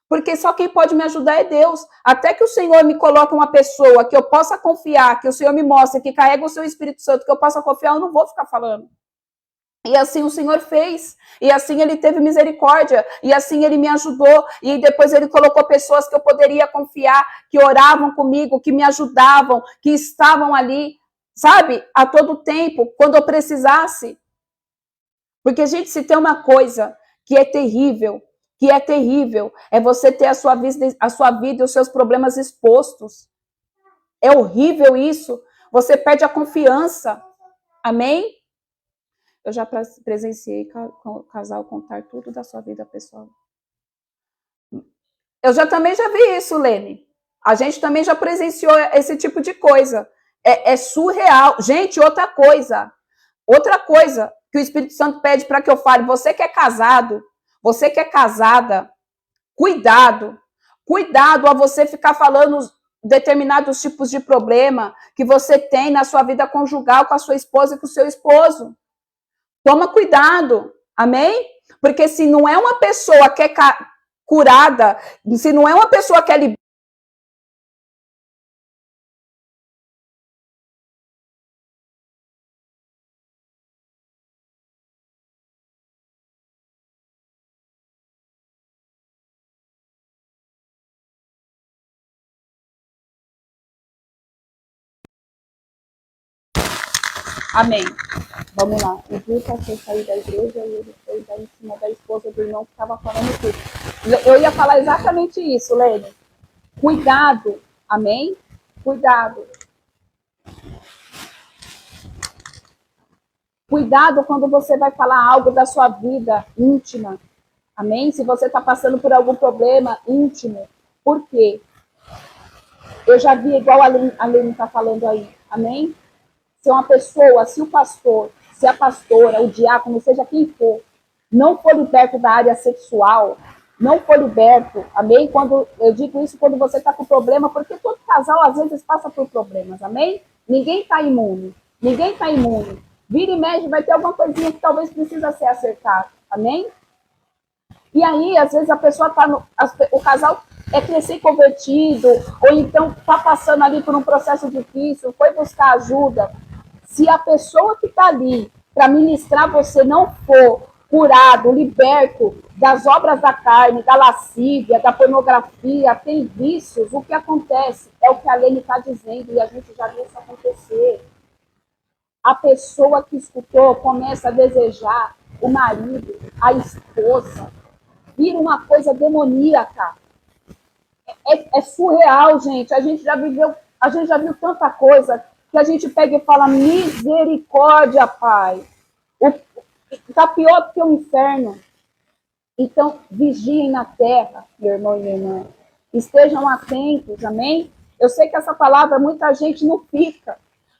Porque só quem pode me ajudar é Deus. Até que o Senhor me coloque uma pessoa que eu possa confiar, que o Senhor me mostre, que carrega o seu Espírito Santo, que eu possa confiar, eu não vou ficar falando. E assim o Senhor fez. E assim ele teve misericórdia. E assim ele me ajudou. E depois ele colocou pessoas que eu poderia confiar, que oravam comigo, que me ajudavam, que estavam ali, sabe, a todo tempo, quando eu precisasse. Porque, gente, se tem uma coisa que é terrível, é você ter a sua vida e os seus problemas expostos. É horrível isso. Você perde a confiança. Amém? Eu já presenciei o casal contar tudo da sua vida pessoal. Eu também já vi isso, Lene. A gente também já presenciou esse tipo de coisa. É surreal. Gente, outra coisa que o Espírito Santo pede para que eu fale, você que é casado, você que é casada, cuidado a você ficar falando determinados tipos de problema que você tem na sua vida conjugal com a sua esposa e com o seu esposo. Toma cuidado, amém? Porque se não é uma pessoa que é curada, se não é uma pessoa que é liberada, amém. Vamos lá. O Gil passou sair da igreja e ele foi dar em cima da esposa do irmão que estava falando tudo. Eu ia falar exatamente isso, Lene. Cuidado, amém? Cuidado. Cuidado quando você vai falar algo da sua vida íntima, amém? Se você está passando por algum problema íntimo, por quê? Eu já vi igual a Lene está falando aí, amém? Se uma pessoa, se o pastor, se a pastora, o diácono, seja quem for, não for liberto da área sexual, não for liberto, amém? Quando eu digo isso quando você está com problema, porque todo casal às vezes passa por problemas, amém? Ninguém está imune, Vira e mexe, vai ter alguma coisinha que talvez precisa ser acertada, amém? E aí, às vezes, a pessoa está o casal é recém-convertido, ou então está passando ali por um processo difícil, foi buscar ajuda. Se a pessoa que está ali para ministrar você não for curado, liberto das obras da carne, da lascívia, da pornografia, tem vícios, o que acontece? É o que a Lene está dizendo, e a gente já viu isso acontecer. A pessoa que escutou começa a desejar o marido, a esposa, vira uma coisa demoníaca. É surreal, gente. A gente já viu tanta coisa que a gente pega e fala, misericórdia, Pai. Está pior do que o inferno. Então, vigiem na terra, meu irmão e minha irmã. Estejam atentos, amém? Eu sei que essa palavra muita gente não fica,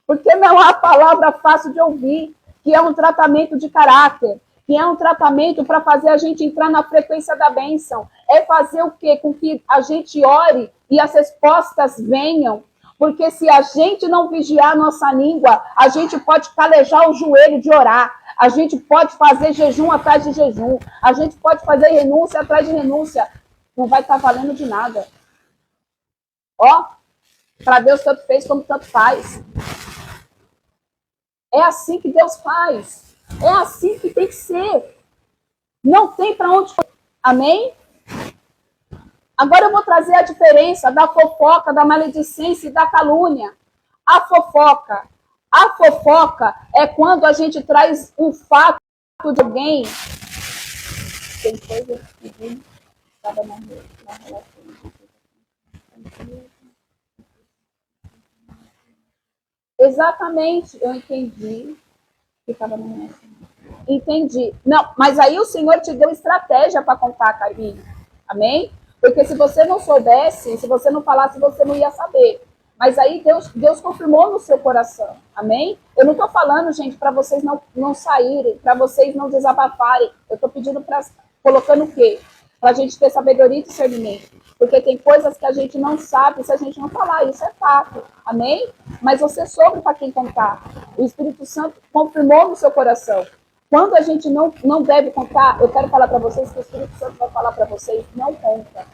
porque não é uma palavra fácil de ouvir, que é um tratamento de caráter, que é um tratamento para fazer a gente entrar na frequência da bênção. É fazer o quê? Com que a gente ore e as respostas venham. Porque se a gente não vigiar a nossa língua, a gente pode calejar o joelho de orar. A gente pode fazer jejum atrás de jejum. A gente pode fazer renúncia atrás de renúncia. Não vai estar valendo de nada. Ó, para Deus tanto fez como tanto faz. É assim que Deus faz. É assim que tem que ser. Não tem para onde. Amém? Agora eu vou trazer a diferença da fofoca, da maledicência e da calúnia. A fofoca é quando a gente traz um fato de alguém. Tem coisa que estava na relação. Exatamente, eu entendi que estava na relação. Entendi. Não, mas aí o Senhor te deu estratégia para contar, Carminho. Amém? Porque se você não soubesse, se você não falasse, você não ia saber. Mas aí Deus confirmou no seu coração. Amém? Eu não estou falando, gente, para vocês não saírem, para vocês não desabafarem. Eu estou pedindo colocando o quê? Para a gente ter sabedoria e discernimento. Porque tem coisas que a gente não sabe se a gente não falar. Isso é fato. Amém? Mas você soube para quem contar. O Espírito Santo confirmou no seu coração. Quando a gente não deve contar, eu quero falar para vocês que o Espírito Santo vai falar para vocês, não conta.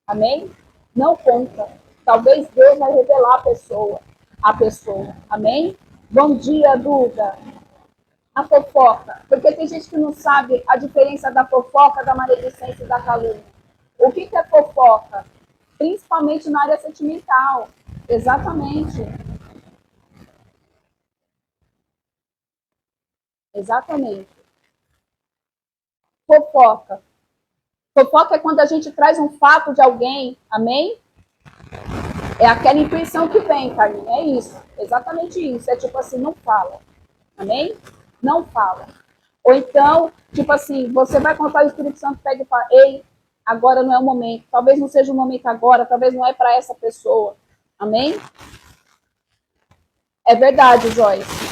Amém? Não conta. Talvez Deus vai revelar a pessoa. Amém? Bom dia, Duda. A fofoca. Porque tem gente que não sabe a diferença da fofoca, da maledicência e da calúnia. O que é fofoca? Principalmente na área sentimental. Exatamente. Exatamente. Fofoca. Fofoca é quando a gente traz um fato de alguém, amém? É aquela intuição que vem, Carlinhos. É isso, exatamente isso. É tipo assim, não fala. Amém? Não fala. Ou então, tipo assim, você vai contar, o Espírito Santo pega e fala, ei, agora não é o momento. Talvez não seja o momento agora, talvez não é para essa pessoa. Amém? É verdade, Joyce.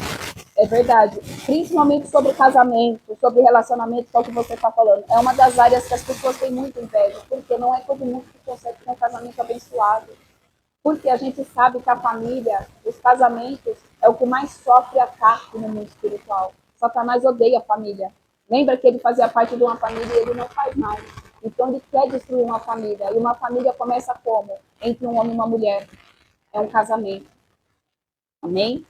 É verdade. Principalmente sobre casamento, sobre relacionamento, que é o que você está falando. É uma das áreas que as pessoas têm muita inveja, porque não é todo mundo que consegue ter um casamento abençoado. Porque a gente sabe que a família, os casamentos, é o que mais sofre ataque no mundo espiritual. Satanás odeia a família. Lembra que ele fazia parte de uma família e ele não faz mais. Então ele quer destruir uma família. E uma família começa como? Entre um homem e uma mulher. É um casamento. Amém?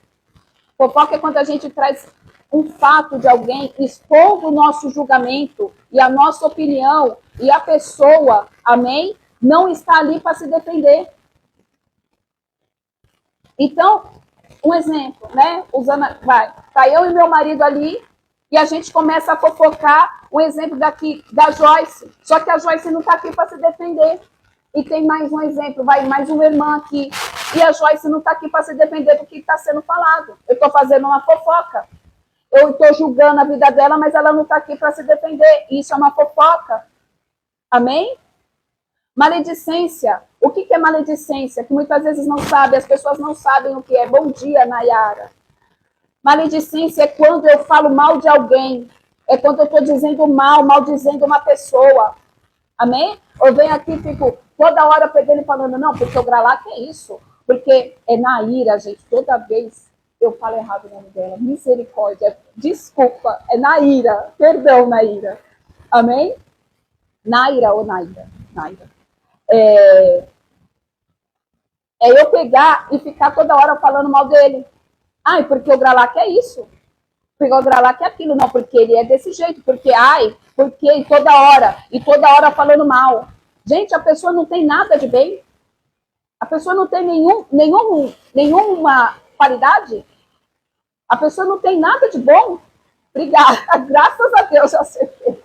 Fofoca é quando a gente traz um fato de alguém, expondo o nosso julgamento e a nossa opinião, e a pessoa, amém, não está ali para se defender. Então, um exemplo, né? Tá eu e meu marido ali, e a gente começa a fofocar, um exemplo daqui, da Joyce, só que a Joyce não está aqui para se defender. E tem mais um exemplo, mais uma irmã aqui, e a Joyce não está aqui para se defender do que está sendo falado. Eu estou fazendo uma fofoca. Eu estou julgando a vida dela, mas ela não está aqui para se defender. Isso é uma fofoca. Amém? Maledicência. O que é maledicência? Que muitas vezes não sabe, as pessoas não sabem o que é. Bom dia, Nayara. Maledicência é quando eu falo mal de alguém. É quando eu estou dizendo maldizendo uma pessoa. Amém? Eu venho aqui e fico toda hora pegando e falando, não, porque o Gralac é isso. Porque é Naira, gente. Toda vez eu falo errado o nome dela. Misericórdia. Desculpa. É Naira. Perdão, Naira. Amém? Naira ou Naira? Naira. É eu pegar e ficar toda hora falando mal dele. Ai, porque o Gralac é isso. Porque o Gralac é aquilo. Não, porque ele é desse jeito. Porque, porque e toda hora falando mal. Gente, a pessoa não tem nada de bem. A pessoa não tem nenhuma qualidade. A pessoa não tem nada de bom. Obrigada. Graças a Deus eu acertei.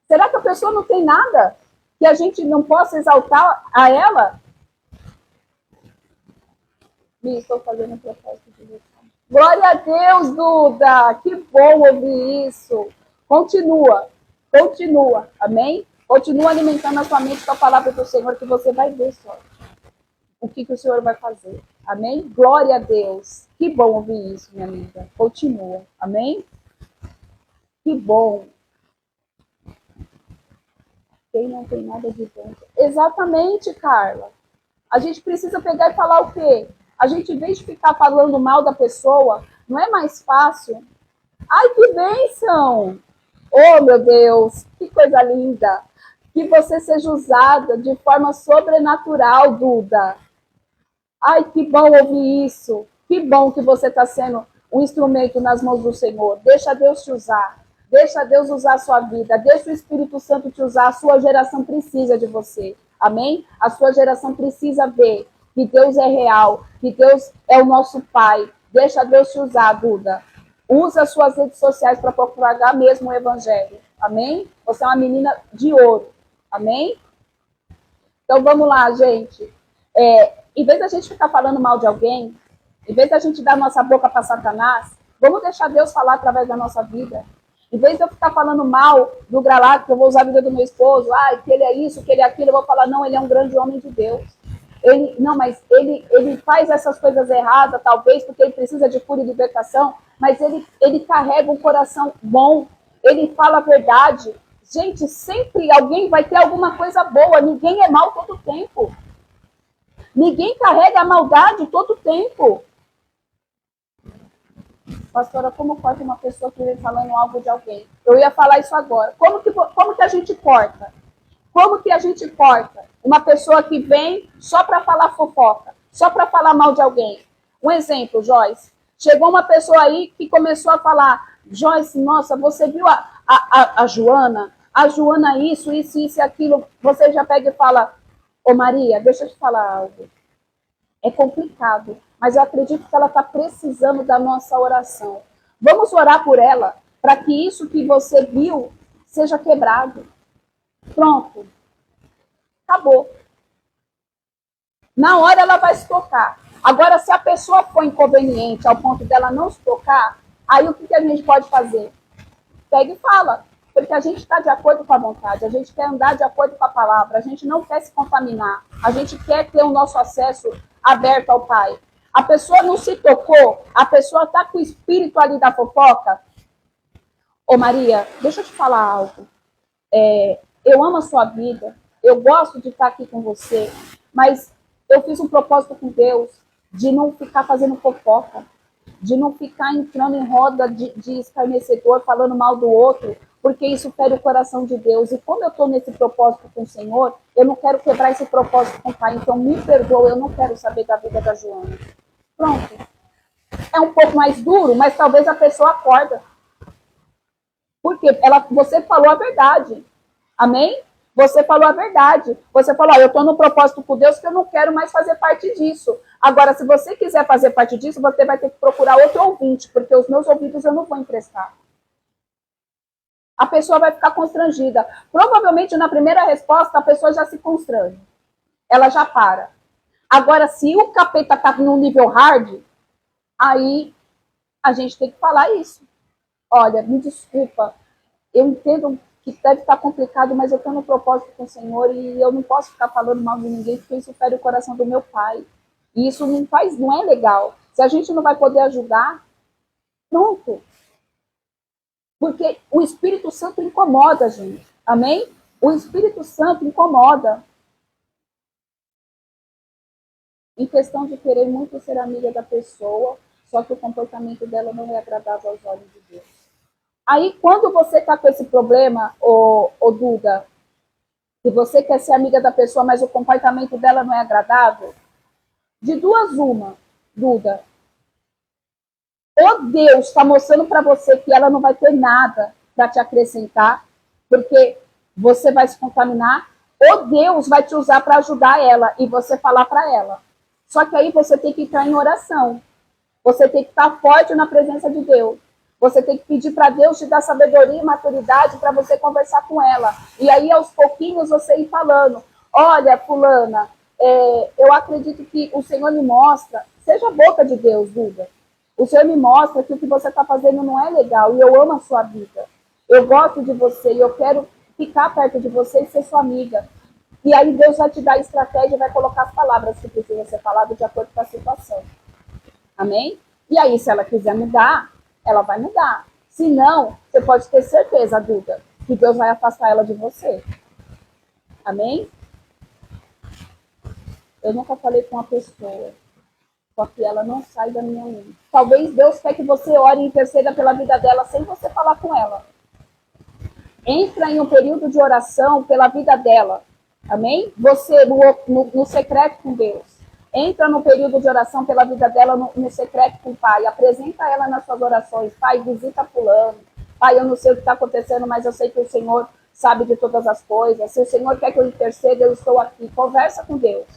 Será que a pessoa não tem nada que a gente não possa exaltar a ela? Estou fazendo um processo de lição. Glória a Deus, Duda. Que bom ouvir isso. Continua. Amém? Continua alimentando a sua mente com a palavra do Senhor, que você vai ver só o que o Senhor vai fazer. Amém? Glória a Deus. Que bom ouvir isso, minha amiga. Continua. Amém? Que bom. Quem não tem nada de bom. Exatamente, Carla. A gente precisa pegar e falar o quê? A gente, em vez de ficar falando mal da pessoa, não é mais fácil? Ai, que bênção! Oh, meu Deus, que coisa linda! Que você seja usada de forma sobrenatural, Duda. Ai, que bom ouvir isso. Que bom que você está sendo um instrumento nas mãos do Senhor. Deixa Deus te usar. Deixa Deus usar a sua vida. Deixa o Espírito Santo te usar. A sua geração precisa de você. Amém? A sua geração precisa ver que Deus é real, que Deus é o nosso Pai. Deixa Deus te usar, Duda. Usa as suas redes sociais para propagar mesmo o Evangelho. Amém? Você é uma menina de ouro. Amém? Então vamos lá, gente. Em vez da gente ficar falando mal de alguém, em vez da gente dar nossa boca para Satanás, vamos deixar Deus falar através da nossa vida. Em vez de eu ficar falando mal do Gralato, que eu vou usar a vida do meu esposo, que ele é isso, que ele é aquilo, eu vou falar, não, ele é um grande homem de Deus. Ele faz essas coisas erradas, talvez, porque ele precisa de cura e libertação, mas ele carrega um coração bom, ele fala a verdade. Gente, sempre alguém vai ter alguma coisa boa, ninguém é mal todo tempo. Ninguém carrega a maldade todo tempo. Pastora, como pode uma pessoa que vem falando algo de alguém? Eu ia falar isso agora. Como que a gente corta? Como que a gente corta uma pessoa que vem só para falar fofoca, só para falar mal de alguém? Um exemplo, Joyce. Chegou uma pessoa aí que começou a falar, Joyce, nossa, você viu a Joana? A Joana isso e aquilo. Você já pega e fala, ô Maria, deixa eu te falar algo. É complicado, mas eu acredito que ela está precisando da nossa oração. Vamos orar por ela, para que isso que você viu seja quebrado. Pronto. Acabou. Na hora ela vai se tocar. Agora, se a pessoa for inconveniente ao ponto dela não se tocar, aí o que a gente pode fazer? Pega e fala. Porque a gente está de acordo com a vontade, a gente quer andar de acordo com a palavra, a gente não quer se contaminar, a gente quer ter o nosso acesso aberto ao Pai. A pessoa não se tocou, a pessoa está com o espírito ali da fofoca. Ô Maria, deixa eu te falar algo. Eu amo a sua vida, eu gosto de estar aqui com você, mas eu fiz um propósito com Deus de não ficar fazendo fofoca, de não ficar entrando em roda de escarnecedor, falando mal do outro, porque isso fere o coração de Deus. E como eu estou nesse propósito com o Senhor, eu não quero quebrar esse propósito com o Pai. Então me perdoa, eu não quero saber da vida da Joana. Pronto. É um pouco mais duro, mas talvez a pessoa acorda. Porque você falou a verdade. Amém? Você falou a verdade. Você falou, eu estou no propósito com Deus que eu não quero mais fazer parte disso. Agora, se você quiser fazer parte disso, você vai ter que procurar outro ouvinte, porque os meus ouvidos eu não vou emprestar. A pessoa vai ficar constrangida. Provavelmente, na primeira resposta, a pessoa já se constrange. Ela já para. Agora, se o capeta está no nível hard, aí a gente tem que falar isso. Olha, me desculpa, eu entendo que deve estar complicado, mas eu estou no propósito com o Senhor e eu não posso ficar falando mal de ninguém, porque isso fere o coração do meu pai. E isso não é legal. Se a gente não vai poder ajudar, pronto. Porque o Espírito Santo incomoda a gente. Amém? O Espírito Santo incomoda. Em questão de querer muito ser amiga da pessoa, só que o comportamento dela não é agradável aos olhos de Deus. Aí, quando você está com esse problema, ô Duda, que você quer ser amiga da pessoa, mas o comportamento dela não é agradável, de duas uma, Duda. Ou Deus está mostrando para você que ela não vai ter nada para te acrescentar, porque você vai se contaminar, ou Deus vai te usar para ajudar ela e você falar para ela. Só que aí você tem que entrar em oração. Você tem que estar forte na presença de Deus. Você tem que pedir para Deus te dar sabedoria e maturidade para você conversar com ela. E aí, aos pouquinhos, você ir falando, olha, fulana, eu acredito que o Senhor me mostra, seja a boca de Deus, Duda. O Senhor me mostra que o que você está fazendo não é legal e eu amo a sua vida. Eu gosto de você e eu quero ficar perto de você e ser sua amiga. E aí Deus vai te dar a estratégia e vai colocar as palavras que precisam ser faladas de acordo com a situação. Amém? E aí, se ela quiser mudar, ela vai mudar. Se não, você pode ter certeza, Duda, que Deus vai afastar ela de você. Amém? Eu nunca falei com uma pessoa, só que ela não sai da minha mente. Talvez Deus quer que você ore e interceda pela vida dela sem você falar com ela. Entra em um período de oração pela vida dela. Amém? Você no secreto com Deus. Entra no período de oração pela vida dela no secreto com o Pai. Apresenta ela nas suas orações. Pai, visita fulano. Pai, eu não sei o que está acontecendo, mas eu sei que o Senhor sabe de todas as coisas. Se o Senhor quer que eu interceda, eu estou aqui. Conversa com Deus.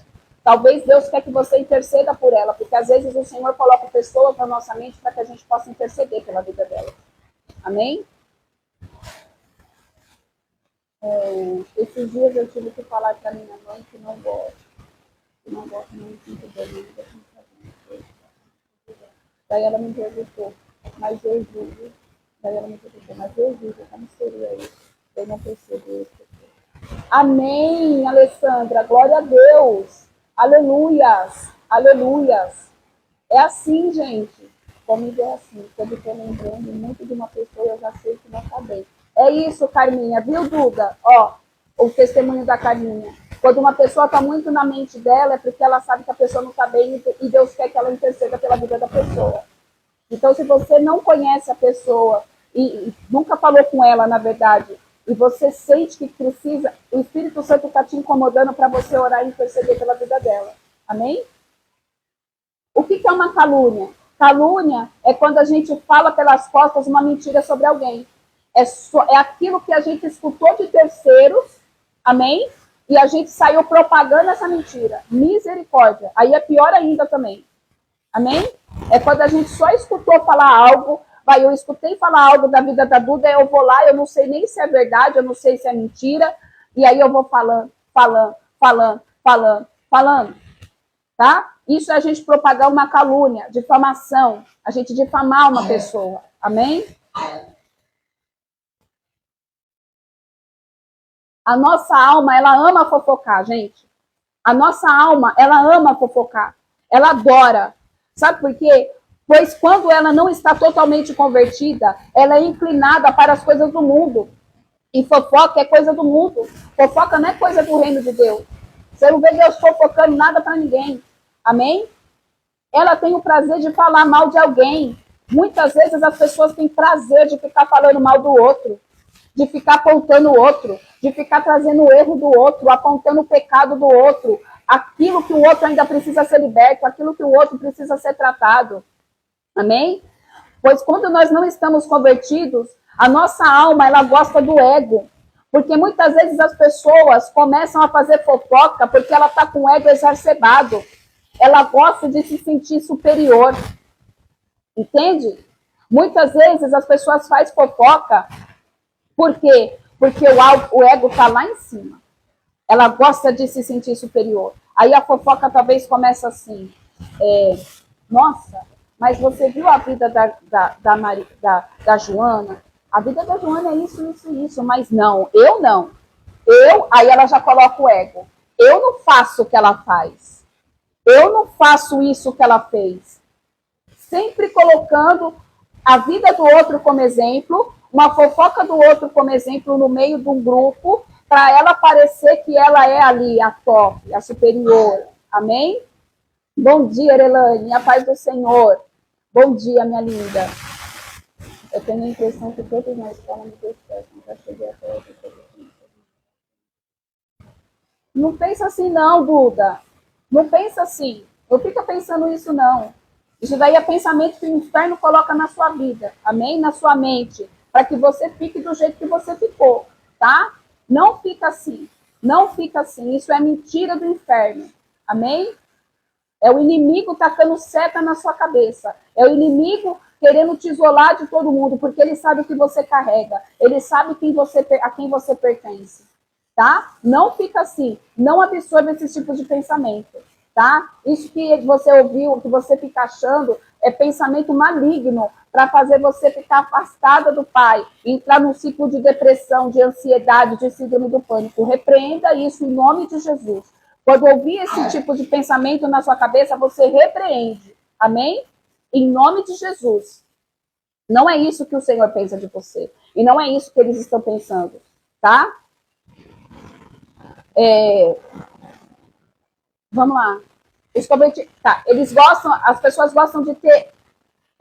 Talvez Deus quer que você interceda por ela, porque às vezes o Senhor coloca pessoas na nossa mente para que a gente possa interceder pela vida dela. Amém? Esses dias eu tive que falar para minha mãe que não gosto. Não gosto muito bem. Daí ela me perguntou, mas Jesus, Daí ela me perguntou, mas eu vi, como seria isso? Eu não percebi isso. Amém, Alessandra, glória a Deus. Aleluias, aleluias. É assim, gente. Comigo é assim. Quando eu estou lembrando muito de uma pessoa, eu já sei que não está bem. É isso, Carminha, viu, Duda? Ó, o testemunho da Carminha. Quando uma pessoa está muito na mente dela, é porque ela sabe que a pessoa não está bem e Deus quer que ela interceda pela vida da pessoa. Então, se você não conhece a pessoa e nunca falou com ela, na verdade, e você sente que precisa, o Espírito Santo está te incomodando para você orar e interceder pela vida dela. Amém? O que é uma calúnia? Calúnia é quando a gente fala pelas costas uma mentira sobre alguém. É aquilo que a gente escutou de terceiros, amém? E a gente saiu propagando essa mentira. Misericórdia. Aí é pior ainda também. Amém? É quando a gente só escutou falar algo, eu escutei falar algo da vida da Duda, eu vou lá, eu não sei nem se é verdade, eu não sei se é mentira, e aí eu vou falando, tá? Isso é a gente propagar uma calúnia, difamação, a gente difamar uma pessoa, amém? A nossa alma, ela ama fofocar, gente. A nossa alma, ela ama fofocar, ela adora. Sabe por quê? Pois quando ela não está totalmente convertida, ela é inclinada para as coisas do mundo. E fofoca é coisa do mundo. Fofoca não é coisa do reino de Deus. Você não vê Deus fofocando nada para ninguém. Amém? Ela tem o prazer de falar mal de alguém. Muitas vezes as pessoas têm prazer de ficar falando mal do outro, de ficar apontando o outro, de ficar trazendo o erro do outro, apontando o pecado do outro, aquilo que o outro ainda precisa ser liberto, aquilo que o outro precisa ser tratado. Amém? Pois quando nós não estamos convertidos, a nossa alma, ela gosta do ego. Porque muitas vezes as pessoas começam a fazer fofoca porque ela está com o ego exacerbado. Ela gosta de se sentir superior. Entende? Muitas vezes as pessoas fazem fofoca. Por quê? Porque o ego está lá em cima. Ela gosta de se sentir superior. Aí a fofoca talvez começa assim. Nossa, mas você viu a vida da Joana? A vida da Joana é isso, mas não, eu não. Aí ela já coloca o ego. Eu não faço o que ela faz. Eu não faço isso que ela fez. Sempre colocando a vida do outro como exemplo, uma fofoca do outro como exemplo no meio de um grupo, para ela parecer que ela é ali a top, a superior. Amém? Bom dia, Erelane, a paz do Senhor. Bom dia, minha linda. Eu tenho a impressão que todos na escola me detestam. Já cheguei até aqui. Não pensa assim não, Duda. Não pensa assim. Não fica pensando isso não. Isso daí é pensamento que o inferno coloca na sua vida. Amém? Na sua mente. Para que você fique do jeito que você ficou. Tá? Não fica assim. Não fica assim. Isso é mentira do inferno. Amém? É o inimigo tacando seta na sua cabeça. É o inimigo querendo te isolar de todo mundo, porque ele sabe o que você carrega. Ele sabe a quem você pertence. Tá? Não fica assim. Não absorva esse tipo de pensamento. Tá? Isso que você ouviu, que você fica achando, é pensamento maligno para fazer você ficar afastada do Pai, entrar num ciclo de depressão, de ansiedade, de síndrome do pânico. Repreenda isso em nome de Jesus. Quando ouvir esse tipo de pensamento na sua cabeça, você repreende. Amém? Em nome de Jesus. Não é isso que o Senhor pensa de você. E não é isso que eles estão pensando. Tá? Vamos lá. Tá. Eles gostam, as pessoas gostam de ter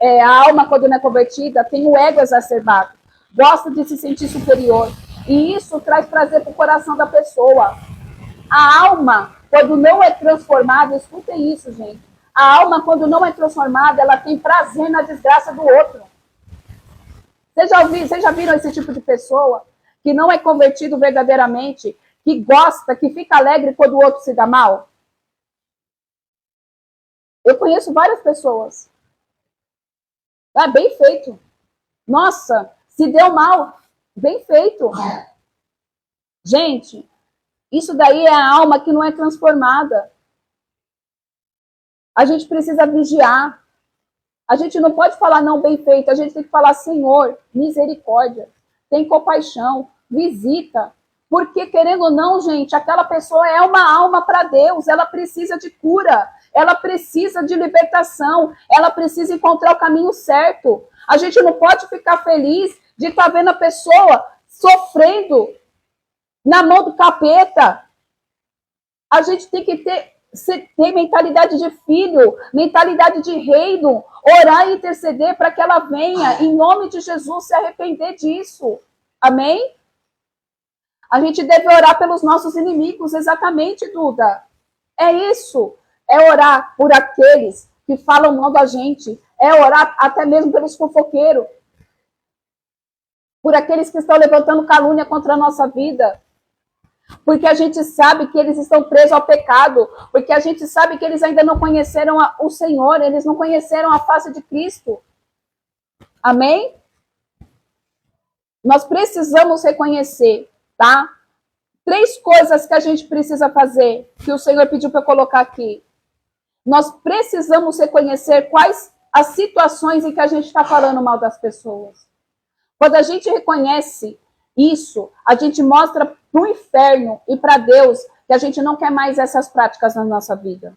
a alma, quando não é convertida, tem o ego exacerbado. Gosta de se sentir superior. E isso traz prazer para o coração da pessoa. A alma, quando não é transformada, escutem isso, gente. A alma, quando não é transformada, ela tem prazer na desgraça do outro. Vocês já viram esse tipo de pessoa que não é convertido verdadeiramente, que gosta, que fica alegre quando o outro se dá mal? Eu conheço várias pessoas. Bem feito. Nossa, se deu mal, bem feito. Gente, isso daí é a alma que não é transformada. A gente precisa vigiar. A gente não pode falar não bem feito, a gente tem que falar, Senhor, misericórdia, tem compaixão, visita. Porque, querendo ou não, gente, aquela pessoa é uma alma para Deus, ela precisa de cura, ela precisa de libertação, ela precisa encontrar o caminho certo. A gente não pode ficar feliz de estar vendo a pessoa sofrendo na mão do capeta. A gente tem que ter mentalidade de filho, mentalidade de reino, orar e interceder para que ela venha, em nome de Jesus, se arrepender disso. Amém? A gente deve orar pelos nossos inimigos, exatamente, Duda. É isso. É orar por aqueles que falam mal da gente. É orar até mesmo pelos fofoqueiros. Por aqueles que estão levantando calúnia contra a nossa vida. Porque a gente sabe que eles estão presos ao pecado. Porque a gente sabe que eles ainda não conheceram o Senhor. Eles não conheceram a face de Cristo. Amém? Nós precisamos reconhecer, tá? 3 coisas que a gente precisa fazer, que o Senhor pediu para eu colocar aqui. Nós precisamos reconhecer quais as situações em que a gente está falando mal das pessoas. Quando a gente reconhece isso, a gente mostra para o inferno e para Deus que a gente não quer mais essas práticas na nossa vida.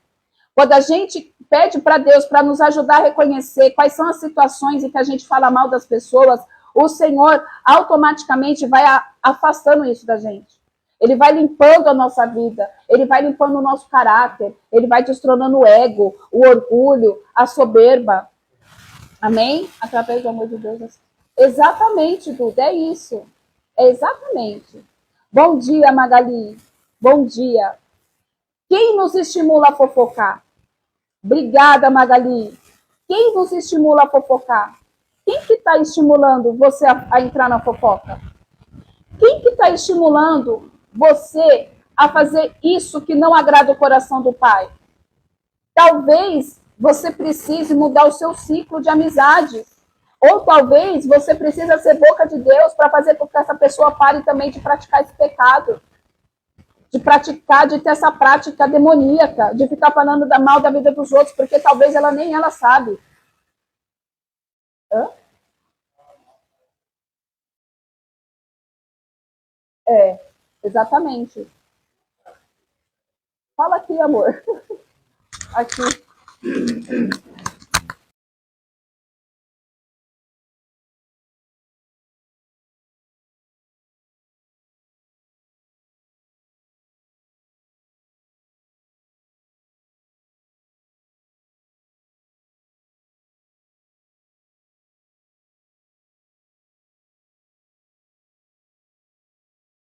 Quando a gente pede para Deus para nos ajudar a reconhecer quais são as situações em que a gente fala mal das pessoas, o Senhor automaticamente vai afastando isso da gente. Ele vai limpando a nossa vida, ele vai limpando o nosso caráter, ele vai destronando o ego, o orgulho, a soberba. Amém? Através do amor de Deus. Exatamente, Duda, é isso. É exatamente. Bom dia, Magali. Bom dia. Quem nos estimula a fofocar? Obrigada, Magali. Quem nos estimula a fofocar? Quem que está estimulando você a entrar na fofoca? Quem que está estimulando você a fazer isso que não agrada o coração do Pai? Talvez você precise mudar o seu ciclo de amizades. Ou talvez você precisa ser boca de Deus para fazer com que essa pessoa pare também de praticar esse pecado. De ter essa prática demoníaca, de ficar falando mal da vida dos outros, porque talvez ela nem ela sabe. Hã? É, exatamente. Fala aqui, amor. Aqui.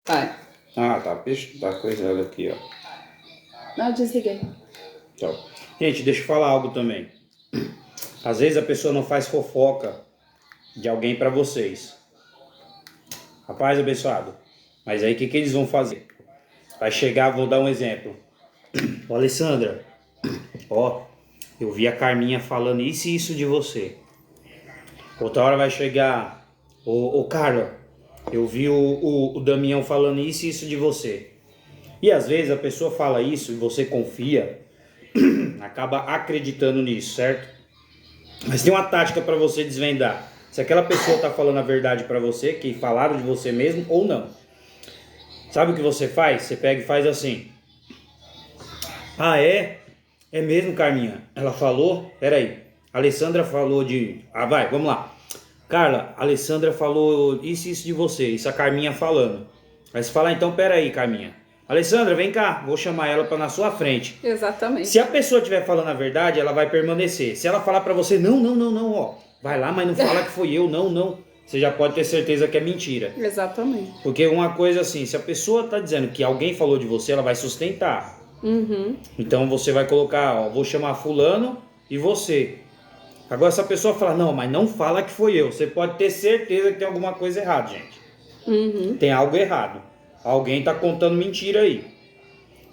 Vai. Ah, tá coisando aqui, ó. Não, desliguei. Então, gente, deixa eu falar algo também. Às vezes a pessoa não faz fofoca de alguém pra vocês. Rapaz abençoado. Mas aí o que eles vão fazer? Vai chegar, vou dar um exemplo. Ô, Alessandra, ó, eu vi a Carminha falando isso e isso de você. Outra hora vai chegar, ô Carla, eu vi o Damião falando isso e isso de você. E às vezes a pessoa fala isso e você confia, acaba acreditando nisso, certo? Mas tem uma tática para você desvendar. Se aquela pessoa tá falando a verdade para você, que falaram de você mesmo ou não. Sabe o que você faz? Você pega e faz assim. Ah, é? É mesmo, Carminha? Ela falou? Peraí. A Alessandra falou de... Ah, vai, vamos lá. Carla, a Alessandra falou isso e isso de você. Isso a Carminha falando. Aí você fala, então, peraí, Carminha. Alessandra, vem cá. Vou chamar ela para na sua frente. Exatamente. Se a pessoa estiver falando a verdade, ela vai permanecer. Se ela falar para você, não, ó. Vai lá, mas não fala que foi eu, não. Você já pode ter certeza que é mentira. Exatamente. Porque uma coisa assim, se a pessoa tá dizendo que alguém falou de você, ela vai sustentar. Uhum. Então você vai colocar, ó, vou chamar fulano e você. Agora se a pessoa falar, não, mas não fala que foi eu, você pode ter certeza que tem alguma coisa errada, gente. Uhum. Tem algo errado. Alguém tá contando mentira aí.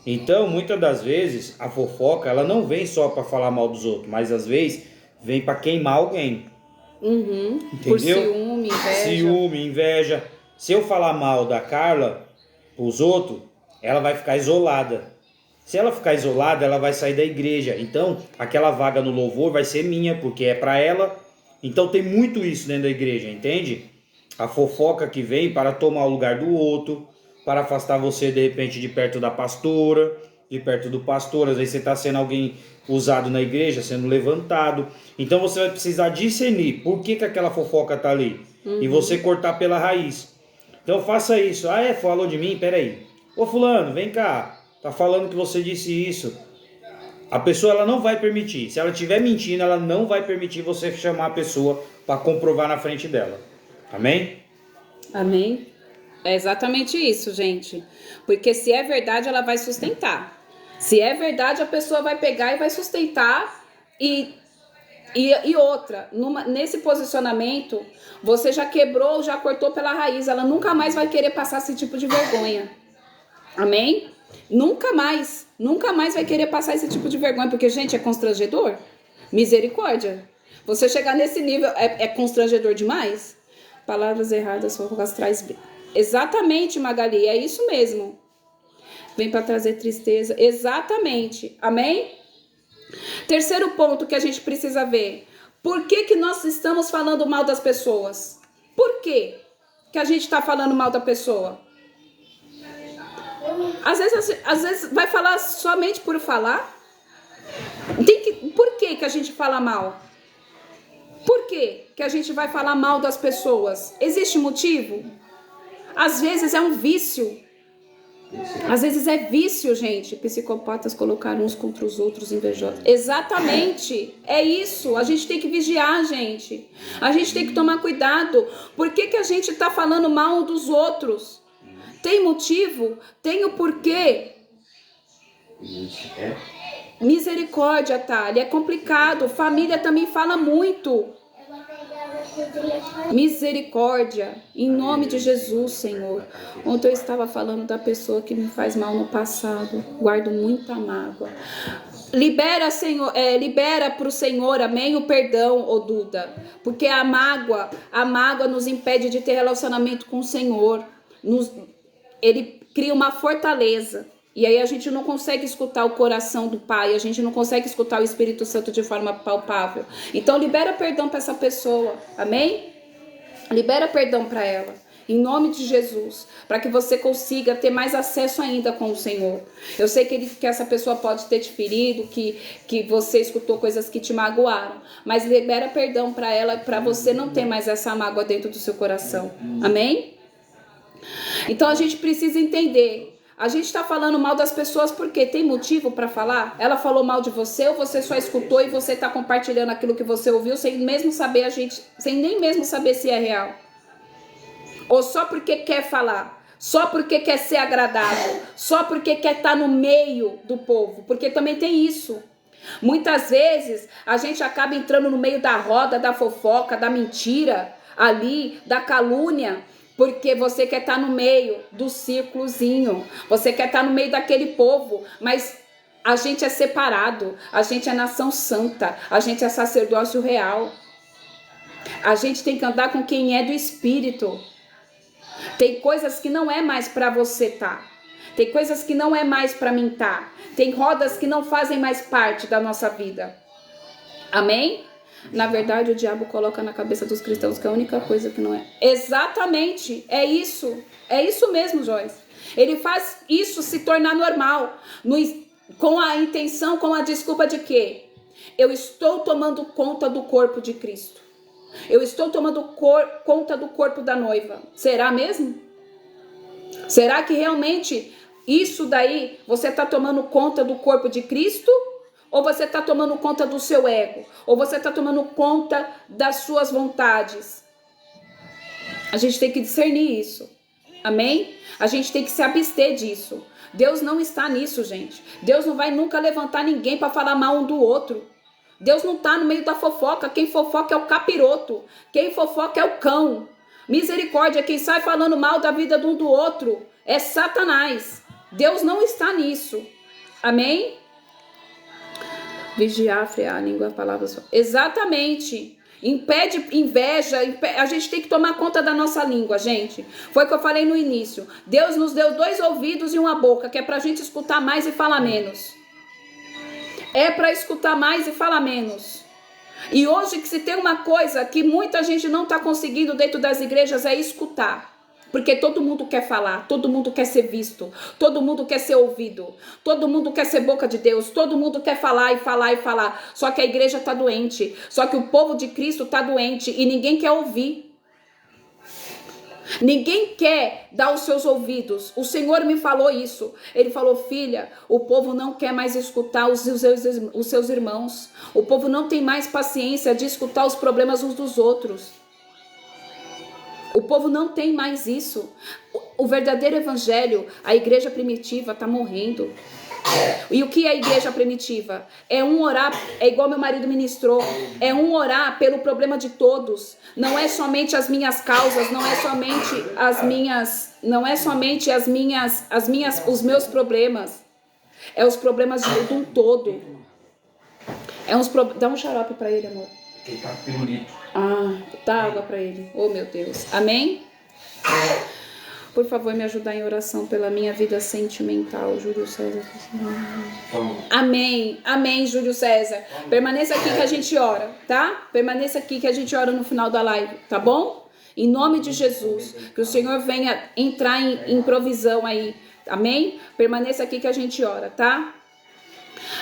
Então, muitas das vezes, a fofoca, ela não vem só para falar mal dos outros, mas às vezes vem para queimar alguém. Uhum. Entendeu? Por ciúme, inveja. Ciúme, inveja. Se eu falar mal da Carla pros outros, ela vai ficar isolada. Se ela ficar isolada, ela vai sair da igreja. Então, aquela vaga no louvor vai ser minha, porque é para ela. Então, tem muito isso dentro da igreja, entende? A fofoca que vem para tomar o lugar do outro, para afastar você, de repente, de perto da pastora, de perto do pastor. Às vezes você está sendo alguém usado na igreja, sendo levantado. Então, você vai precisar discernir por que aquela fofoca está ali. E você cortar pela raiz. Então, faça isso. Ah, falou de mim? Peraí. Ô, fulano, vem cá. Tá falando que você disse isso. A pessoa ela não vai permitir. Se ela estiver mentindo, ela não vai permitir você chamar a pessoa para comprovar na frente dela. Amém? Amém? É exatamente isso, gente. Porque se é verdade, ela vai sustentar. Se é verdade, a pessoa vai pegar e vai sustentar. E outra, nesse posicionamento, você já quebrou, já cortou pela raiz. Ela nunca mais vai querer passar esse tipo de vergonha. Amém? Nunca mais vai querer passar esse tipo de vergonha, porque, gente, é constrangedor. Misericórdia. Você chegar nesse nível é constrangedor demais? Palavras erradas, fofocas traz... Exatamente, Magali, é isso mesmo. Vem para trazer tristeza. Exatamente. Amém? Terceiro ponto que a gente precisa ver. Por que nós estamos falando mal das pessoas? Por que a gente está falando mal da pessoa? Às vezes vai falar somente por falar. Por que a gente fala mal? Por que a gente vai falar mal das pessoas? Existe motivo? Às vezes é um vício. Às vezes é vício, gente. Psicopatas colocaram uns contra os outros, invejosos. Exatamente. É isso. A gente tem que vigiar, gente. A gente tem que tomar cuidado. Por que a gente está falando mal dos outros? Tem motivo? Tem o porquê? Misericórdia, Thalia. É complicado. Família também fala muito. Misericórdia. Em nome de Jesus, Senhor. Ontem eu estava falando da pessoa que me faz mal no passado. Guardo muita mágoa. Libera, Senhor, libera para o Senhor, amém, o perdão, ô Duda. Porque a mágoa nos impede de ter relacionamento com o Senhor. Ele cria uma fortaleza. E aí a gente não consegue escutar o coração do Pai, a gente não consegue escutar o Espírito Santo de forma palpável. Então libera perdão para essa pessoa, amém? Libera perdão para ela, em nome de Jesus, para que você consiga ter mais acesso ainda com o Senhor. Eu sei que essa pessoa pode ter te ferido, que você escutou coisas que te magoaram, mas libera perdão para ela, para você não ter mais essa mágoa dentro do seu coração, amém? Então a gente precisa entender. A gente está falando mal das pessoas porque tem motivo para falar? Ela falou mal de você ou você só escutou e você está compartilhando aquilo que você ouviu sem nem mesmo saber se é real? Ou só porque quer falar? Só porque quer ser agradável? Só porque quer estar no meio do povo? Porque também tem isso. Muitas vezes a gente acaba entrando no meio da roda, da fofoca, da mentira, ali, da calúnia. Porque você quer estar no meio do círculozinho, você quer estar no meio daquele povo, mas a gente é separado, a gente é nação santa, a gente é sacerdócio real. A gente tem que andar com quem é do Espírito. Tem coisas que não é mais para você estar, tem coisas que não é mais para mim estar, tem rodas que não fazem mais parte da nossa vida. Amém? Na verdade, o diabo coloca na cabeça dos cristãos que é a única coisa que não é. Exatamente, é isso mesmo, Joyce. Ele faz isso se tornar normal, com a intenção, com a desculpa de que eu estou tomando conta do corpo de Cristo. Eu estou tomando conta do corpo da noiva. Será mesmo? Será que realmente isso daí você está tomando conta do corpo de Cristo? Ou você está tomando conta do seu ego? Ou você está tomando conta das suas vontades? A gente tem que discernir isso. Amém? A gente tem que se abster disso. Deus não está nisso, gente. Deus não vai nunca levantar ninguém para falar mal um do outro. Deus não está no meio da fofoca. Quem fofoca é o capiroto. Quem fofoca é o cão. Misericórdia, quem sai falando mal da vida de um do outro é Satanás. Deus não está nisso. Amém? Vigiar, frear a língua, palavras. Exatamente. impede inveja, a gente tem que tomar conta da nossa língua, gente. Foi o que eu falei no início. Deus nos deu 2 ouvidos e uma boca, que é pra gente escutar mais e falar menos. É pra escutar mais e falar menos. E hoje, que se tem uma coisa que muita gente não tá conseguindo dentro das igrejas, é escutar. Porque todo mundo quer falar, todo mundo quer ser visto, todo mundo quer ser ouvido, todo mundo quer ser boca de Deus, todo mundo quer falar e falar e falar. Só que a igreja está doente, só que o povo de Cristo está doente e ninguém quer ouvir. Ninguém quer dar os seus ouvidos. O Senhor me falou isso. Ele falou: filha, o povo não quer mais escutar os seus irmãos. O povo não tem mais paciência de escutar os problemas uns dos outros. O povo não tem mais isso. O verdadeiro evangelho, a igreja primitiva está morrendo. E o que é a igreja primitiva? É um orar, é igual meu marido ministrou, é um orar pelo problema de todos. Não é somente as minhas causas, não é somente os meus problemas. É os problemas de um todo. Dá um xarope para ele, amor. Ele tá pirulito. Dá água para ele. Oh, meu Deus. Amém? Por favor, me ajudar em oração pela minha vida sentimental, Júlio César. Amém. Amém, Júlio César. Permaneça aqui que a gente ora, tá? Permaneça aqui que a gente ora no final da live, tá bom? Em nome de Jesus. Que o Senhor venha entrar em provisão aí. Amém? Permaneça aqui que a gente ora, tá?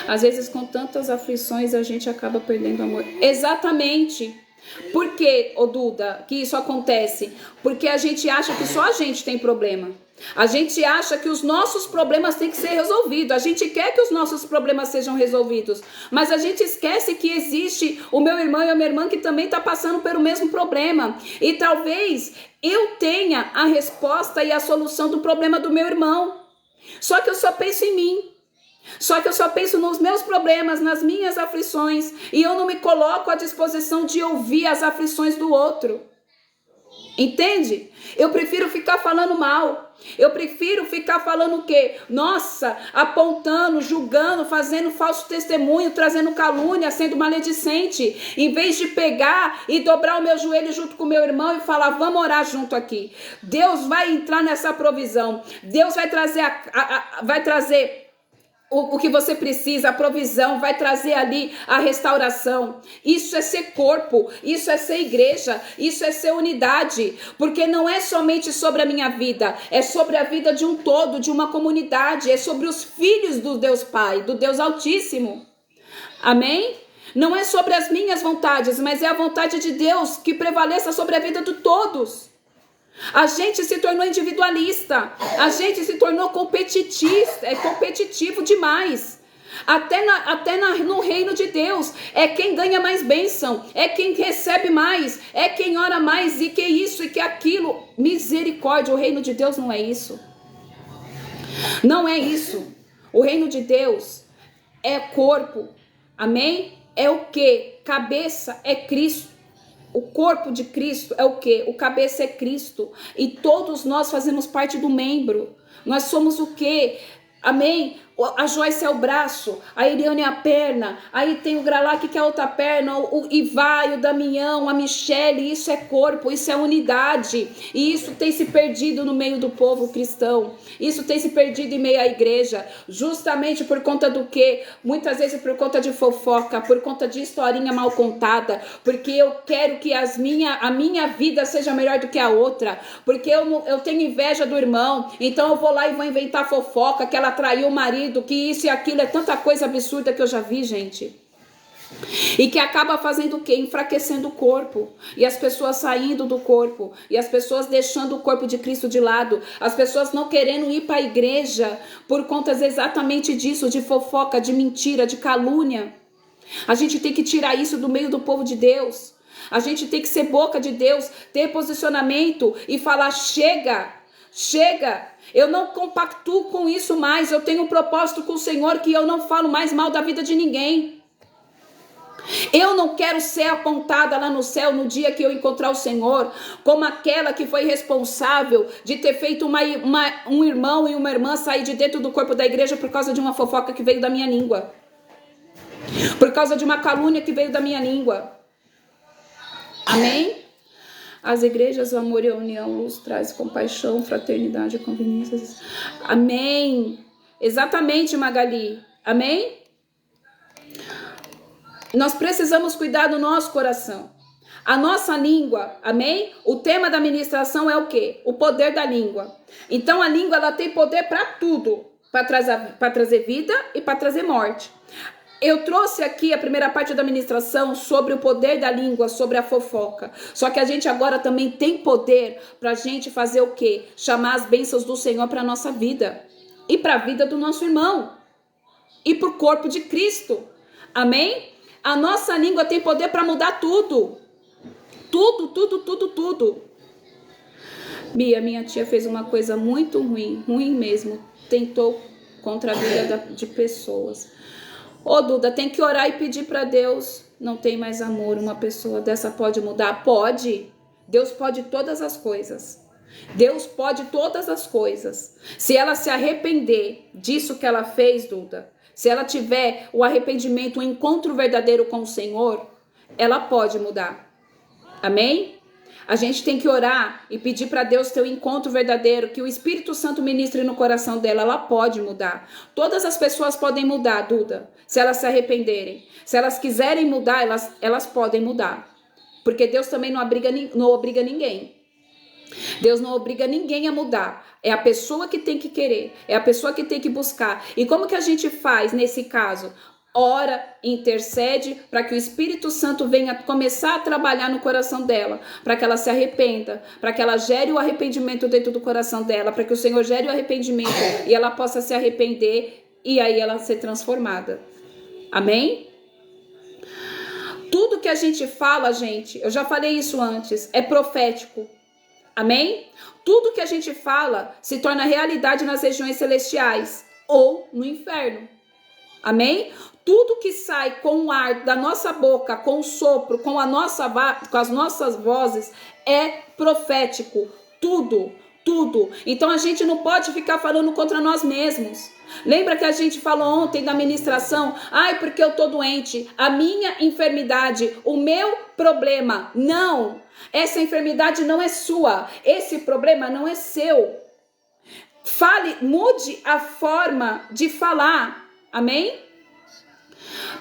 Às vezes, com tantas aflições, a gente acaba perdendo amor. Exatamente. Por que, ô Duda, que isso acontece? Porque a gente acha que só a gente tem problema. A gente acha que os nossos problemas têm que ser resolvidos. A gente quer que os nossos problemas sejam resolvidos. Mas a gente esquece que existe o meu irmão e a minha irmã que também está passando pelo mesmo problema. E talvez eu tenha a resposta e a solução do problema do meu irmão. Só que eu só penso em mim. Só que eu só penso nos meus problemas, nas minhas aflições, e eu não me coloco à disposição de ouvir as aflições do outro. Entende? Eu prefiro ficar falando mal. Eu prefiro ficar falando o quê? Nossa, apontando, julgando, fazendo falso testemunho, trazendo calúnia, sendo maledicente. Em vez de pegar e dobrar o meu joelho junto com o meu irmão e falar: vamos orar junto aqui. Deus vai entrar nessa provisão. Deus vai trazer o que você precisa, a provisão, vai trazer ali a restauração. Isso é ser corpo, isso é ser igreja, isso é ser unidade, porque não é somente sobre a minha vida, é sobre a vida de um todo, de uma comunidade, é sobre os filhos do Deus Pai, do Deus Altíssimo. Amém? Não é sobre as minhas vontades, mas é a vontade de Deus que prevaleça sobre a vida de todos. A gente se tornou individualista, a gente se tornou competitivo demais. Até no reino de Deus, é quem ganha mais bênção, é quem recebe mais, é quem ora mais, e que isso e que aquilo. Misericórdia, o reino de Deus não é isso. Não é isso. O reino de Deus é corpo, amém? É o que? Cabeça é Cristo. O corpo de Cristo é o quê? O cabeça é Cristo. E todos nós fazemos parte do membro. Nós somos o quê? Amém? A Joyce é o braço, a Iriane é a perna, aí tem o Gralac que é a outra perna, o Ivai, o Damião, a Michele. Isso é corpo, isso é unidade. E isso tem se perdido no meio do povo cristão. Isso tem se perdido em meio à igreja, justamente por conta do quê? Muitas vezes por conta de fofoca, por conta de historinha mal contada, porque eu quero que a minha vida seja melhor do que a outra, porque eu tenho inveja do irmão, então eu vou lá e vou inventar fofoca, que ela traiu o marido, que isso e aquilo. É tanta coisa absurda que eu já vi, gente. E que acaba fazendo o quê? Enfraquecendo o corpo. E as pessoas saindo do corpo. E as pessoas deixando o corpo de Cristo de lado. As pessoas não querendo ir para a igreja por conta exatamente disso, de fofoca, de mentira, de calúnia. A gente tem que tirar isso do meio do povo de Deus. A gente tem que ser boca de Deus, ter posicionamento e falar: chega. Chega, eu não compactuo com isso mais. Eu tenho um propósito com o Senhor, que eu não falo mais mal da vida de ninguém. Eu não quero ser apontada lá no céu no dia que eu encontrar o Senhor como aquela que foi responsável de ter feito um irmão e uma irmã sair de dentro do corpo da igreja por causa de uma fofoca que veio da minha língua, por causa de uma calúnia que veio da minha língua. Amém? As igrejas, o amor e a união, luz traz compaixão, fraternidade e conveniência. Amém. Exatamente, Magali. Amém? Nós precisamos cuidar do nosso coração. A nossa língua, amém? O tema da ministração é o quê? O poder da língua. Então a língua, ela tem poder para tudo. Para trazer vida e para trazer morte. Eu trouxe aqui a primeira parte da ministração sobre o poder da língua, sobre a fofoca. Só que a gente agora também tem poder para a gente fazer o quê? Chamar as bênçãos do Senhor para a nossa vida. E para a vida do nosso irmão. E para o corpo de Cristo. Amém? A nossa língua tem poder para mudar tudo. Tudo, tudo, tudo, tudo. Bia, minha tia fez uma coisa muito ruim. Ruim mesmo. Tentou contra a vida de pessoas. Ô Duda, tem que orar e pedir para Deus. Não tem mais amor. Uma pessoa dessa pode mudar? Pode. Deus pode todas as coisas. Deus pode todas as coisas. Se ela se arrepender disso que ela fez, Duda, se ela tiver o arrependimento, o encontro verdadeiro com o Senhor, ela pode mudar. Amém? A gente tem que orar e pedir para Deus ter o encontro verdadeiro, que o Espírito Santo ministre no coração dela. Ela pode mudar. Todas as pessoas podem mudar, Duda, se elas se arrependerem. Se elas quiserem mudar, elas podem mudar. Porque Deus também não obriga ninguém. Deus não obriga ninguém a mudar. É a pessoa que tem que querer. É a pessoa que tem que buscar. E como que a gente faz nesse caso? Ora, intercede para que o Espírito Santo venha começar a trabalhar no coração dela, para que ela se arrependa, para que ela gere o arrependimento dentro do coração dela, para que o Senhor gere o arrependimento e ela possa se arrepender e aí ela ser transformada. Amém? Tudo que a gente fala, gente, eu já falei isso antes, é profético. Amém? Tudo que a gente fala se torna realidade nas regiões celestiais ou no inferno. Amém? Tudo que sai com o ar da nossa boca, com o sopro, com as nossas vozes, é profético. Tudo, tudo. Então a gente não pode ficar falando contra nós mesmos. Lembra que a gente falou ontem da ministração? Ai, porque eu tô doente. A minha enfermidade, o meu problema. Não. Essa enfermidade não é sua. Esse problema não é seu. Fale, mude a forma de falar. Amém?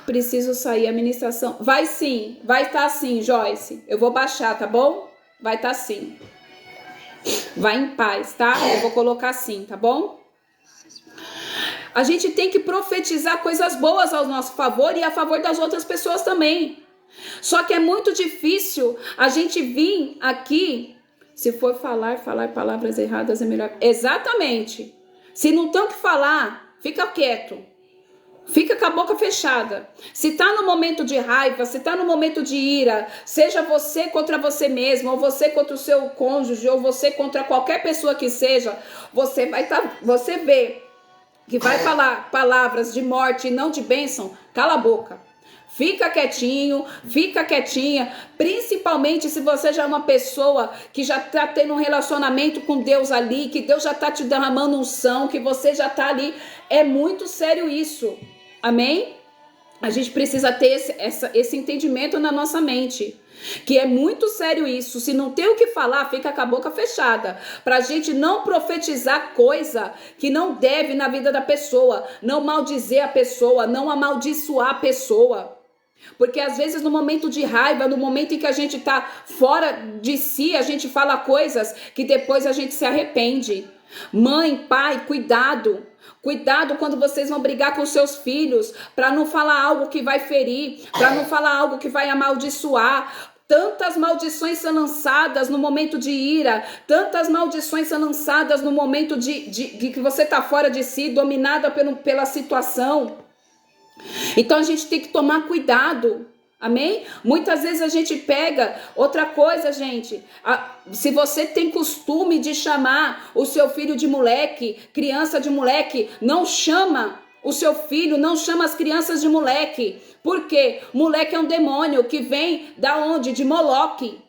Preciso sair, a ministração. Vai sim, vai estar sim, Joyce. Eu vou baixar, tá bom? Vai estar sim. Vai em paz, tá? Eu vou colocar assim, tá bom? A gente tem que profetizar coisas boas ao nosso favor e a favor das outras pessoas também. Só que é muito difícil a gente vir aqui. Se for falar palavras erradas é melhor. Exatamente. Se não tem o que falar, fica quieto. Fica com a boca fechada. Se tá no momento de raiva, se tá no momento de ira, seja você contra você mesmo, ou você contra o seu cônjuge, ou você contra qualquer pessoa que seja, você vê que vai falar palavras de morte e não de bênção, cala a boca. Fica quietinho, fica quietinha, principalmente se você já é uma pessoa que já tá tendo um relacionamento com Deus ali, que Deus já tá te derramando unção, que você já tá ali. É muito sério isso. Amém? A gente precisa ter esse entendimento na nossa mente. Que é muito sério isso. Se não tem o que falar, fica com a boca fechada. Pra gente não profetizar coisa que não deve na vida da pessoa. Não maldizer a pessoa, não amaldiçoar a pessoa. Porque às vezes no momento de raiva, no momento em que a gente tá fora de si, a gente fala coisas que depois a gente se arrepende. Mãe, pai, cuidado. Cuidado quando vocês vão brigar com seus filhos, para não falar algo que vai ferir, para não falar algo que vai amaldiçoar. Tantas maldições são lançadas no momento de ira, tantas maldições são lançadas no momento de que você está fora de si, dominada pela situação. Então a gente tem que tomar cuidado. Amém? Muitas vezes a gente pega outra coisa, gente. Se você tem costume de chamar o seu filho de moleque, criança de moleque, não chama o seu filho, não chama as crianças de moleque. Por quê? Moleque é um demônio que vem da onde? De Moloque.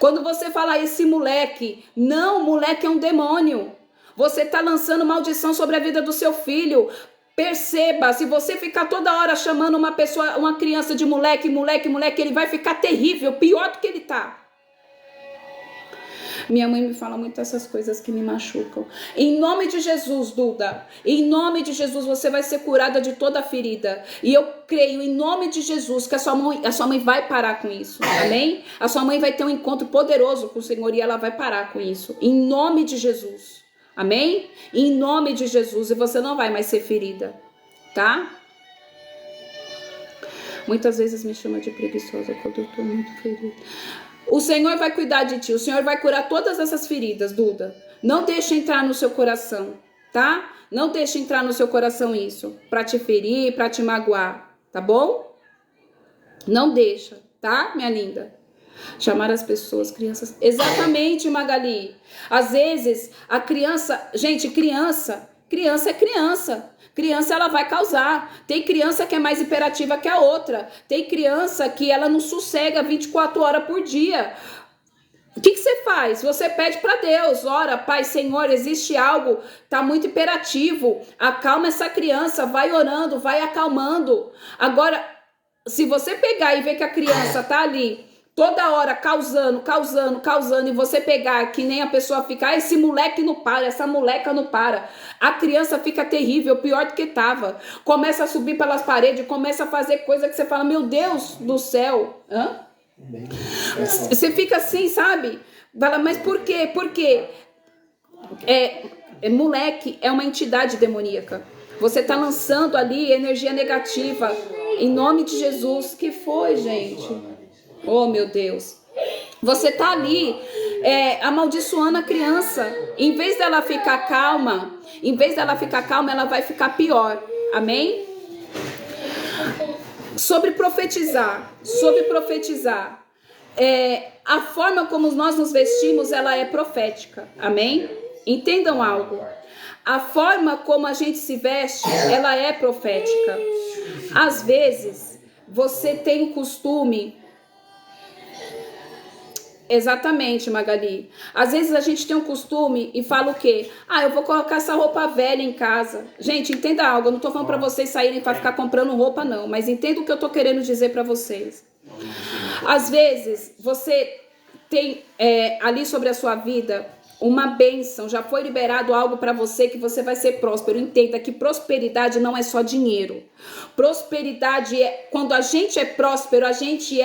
Quando você fala esse moleque, não, moleque é um demônio. Você está lançando maldição sobre a vida do seu filho. Perceba, se você ficar toda hora chamando uma criança de moleque, ele vai ficar terrível, pior do que ele tá. Minha mãe me fala muito essas coisas que me machucam. Em nome de Jesus, Duda, em nome de Jesus, você vai ser curada de toda ferida. E eu creio, em nome de Jesus, que a sua mãe vai parar com isso. Amém? A sua mãe vai ter um encontro poderoso com o Senhor e ela vai parar com isso. Em nome de Jesus. Amém? Em nome de Jesus. E você não vai mais ser ferida. Tá? Muitas vezes me chama de preguiçosa quando eu tô muito ferida. O Senhor vai cuidar de ti, o Senhor vai curar todas essas feridas, Duda. Não deixe entrar no seu coração, tá? Não deixe entrar no seu coração isso, pra te ferir, pra te magoar, tá bom? Não deixa, tá, minha linda? Chamar as pessoas, crianças. Exatamente, Magali. Às vezes, a criança... Gente, criança é criança. Criança, ela vai causar. Tem criança que é mais hiperativa que a outra. Tem criança que ela não sossega 24 horas por dia. O que você faz? Você pede para Deus. Ora, Pai, Senhor, existe algo, tá muito hiperativo. Acalma essa criança, vai orando, vai acalmando. Agora, se você pegar e ver que a criança tá ali toda hora causando, e você pegar que nem a pessoa fica, esse moleque não para, essa moleca não para. A criança fica terrível, pior do que tava. Começa a subir pelas paredes, começa a fazer coisa que você fala, meu Deus do céu. Hã? Você fica assim, sabe? Fala, mas por quê? Porque moleque é uma entidade demoníaca. Você tá lançando ali energia negativa. Em nome de Jesus. Que foi, gente? Oh, meu Deus. Você tá ali amaldiçoando a criança. Em vez dela ficar calma, ela vai ficar pior. Amém? Sobre profetizar. A forma como nós nos vestimos, ela é profética. Amém? Entendam algo. A forma como a gente se veste, ela é profética. Às vezes, você tem o costume... Exatamente, Magali. Às vezes a gente tem um costume e fala o quê? Eu vou colocar essa roupa velha em casa. Gente, entenda algo. Eu não tô falando pra vocês saírem pra ficar comprando roupa, não. Mas entenda o que eu tô querendo dizer pra vocês. Às vezes, você tem ali sobre a sua vida uma bênção. Já foi liberado algo pra você que você vai ser próspero. Entenda que prosperidade não é só dinheiro. Prosperidade é... Quando a gente é próspero, a gente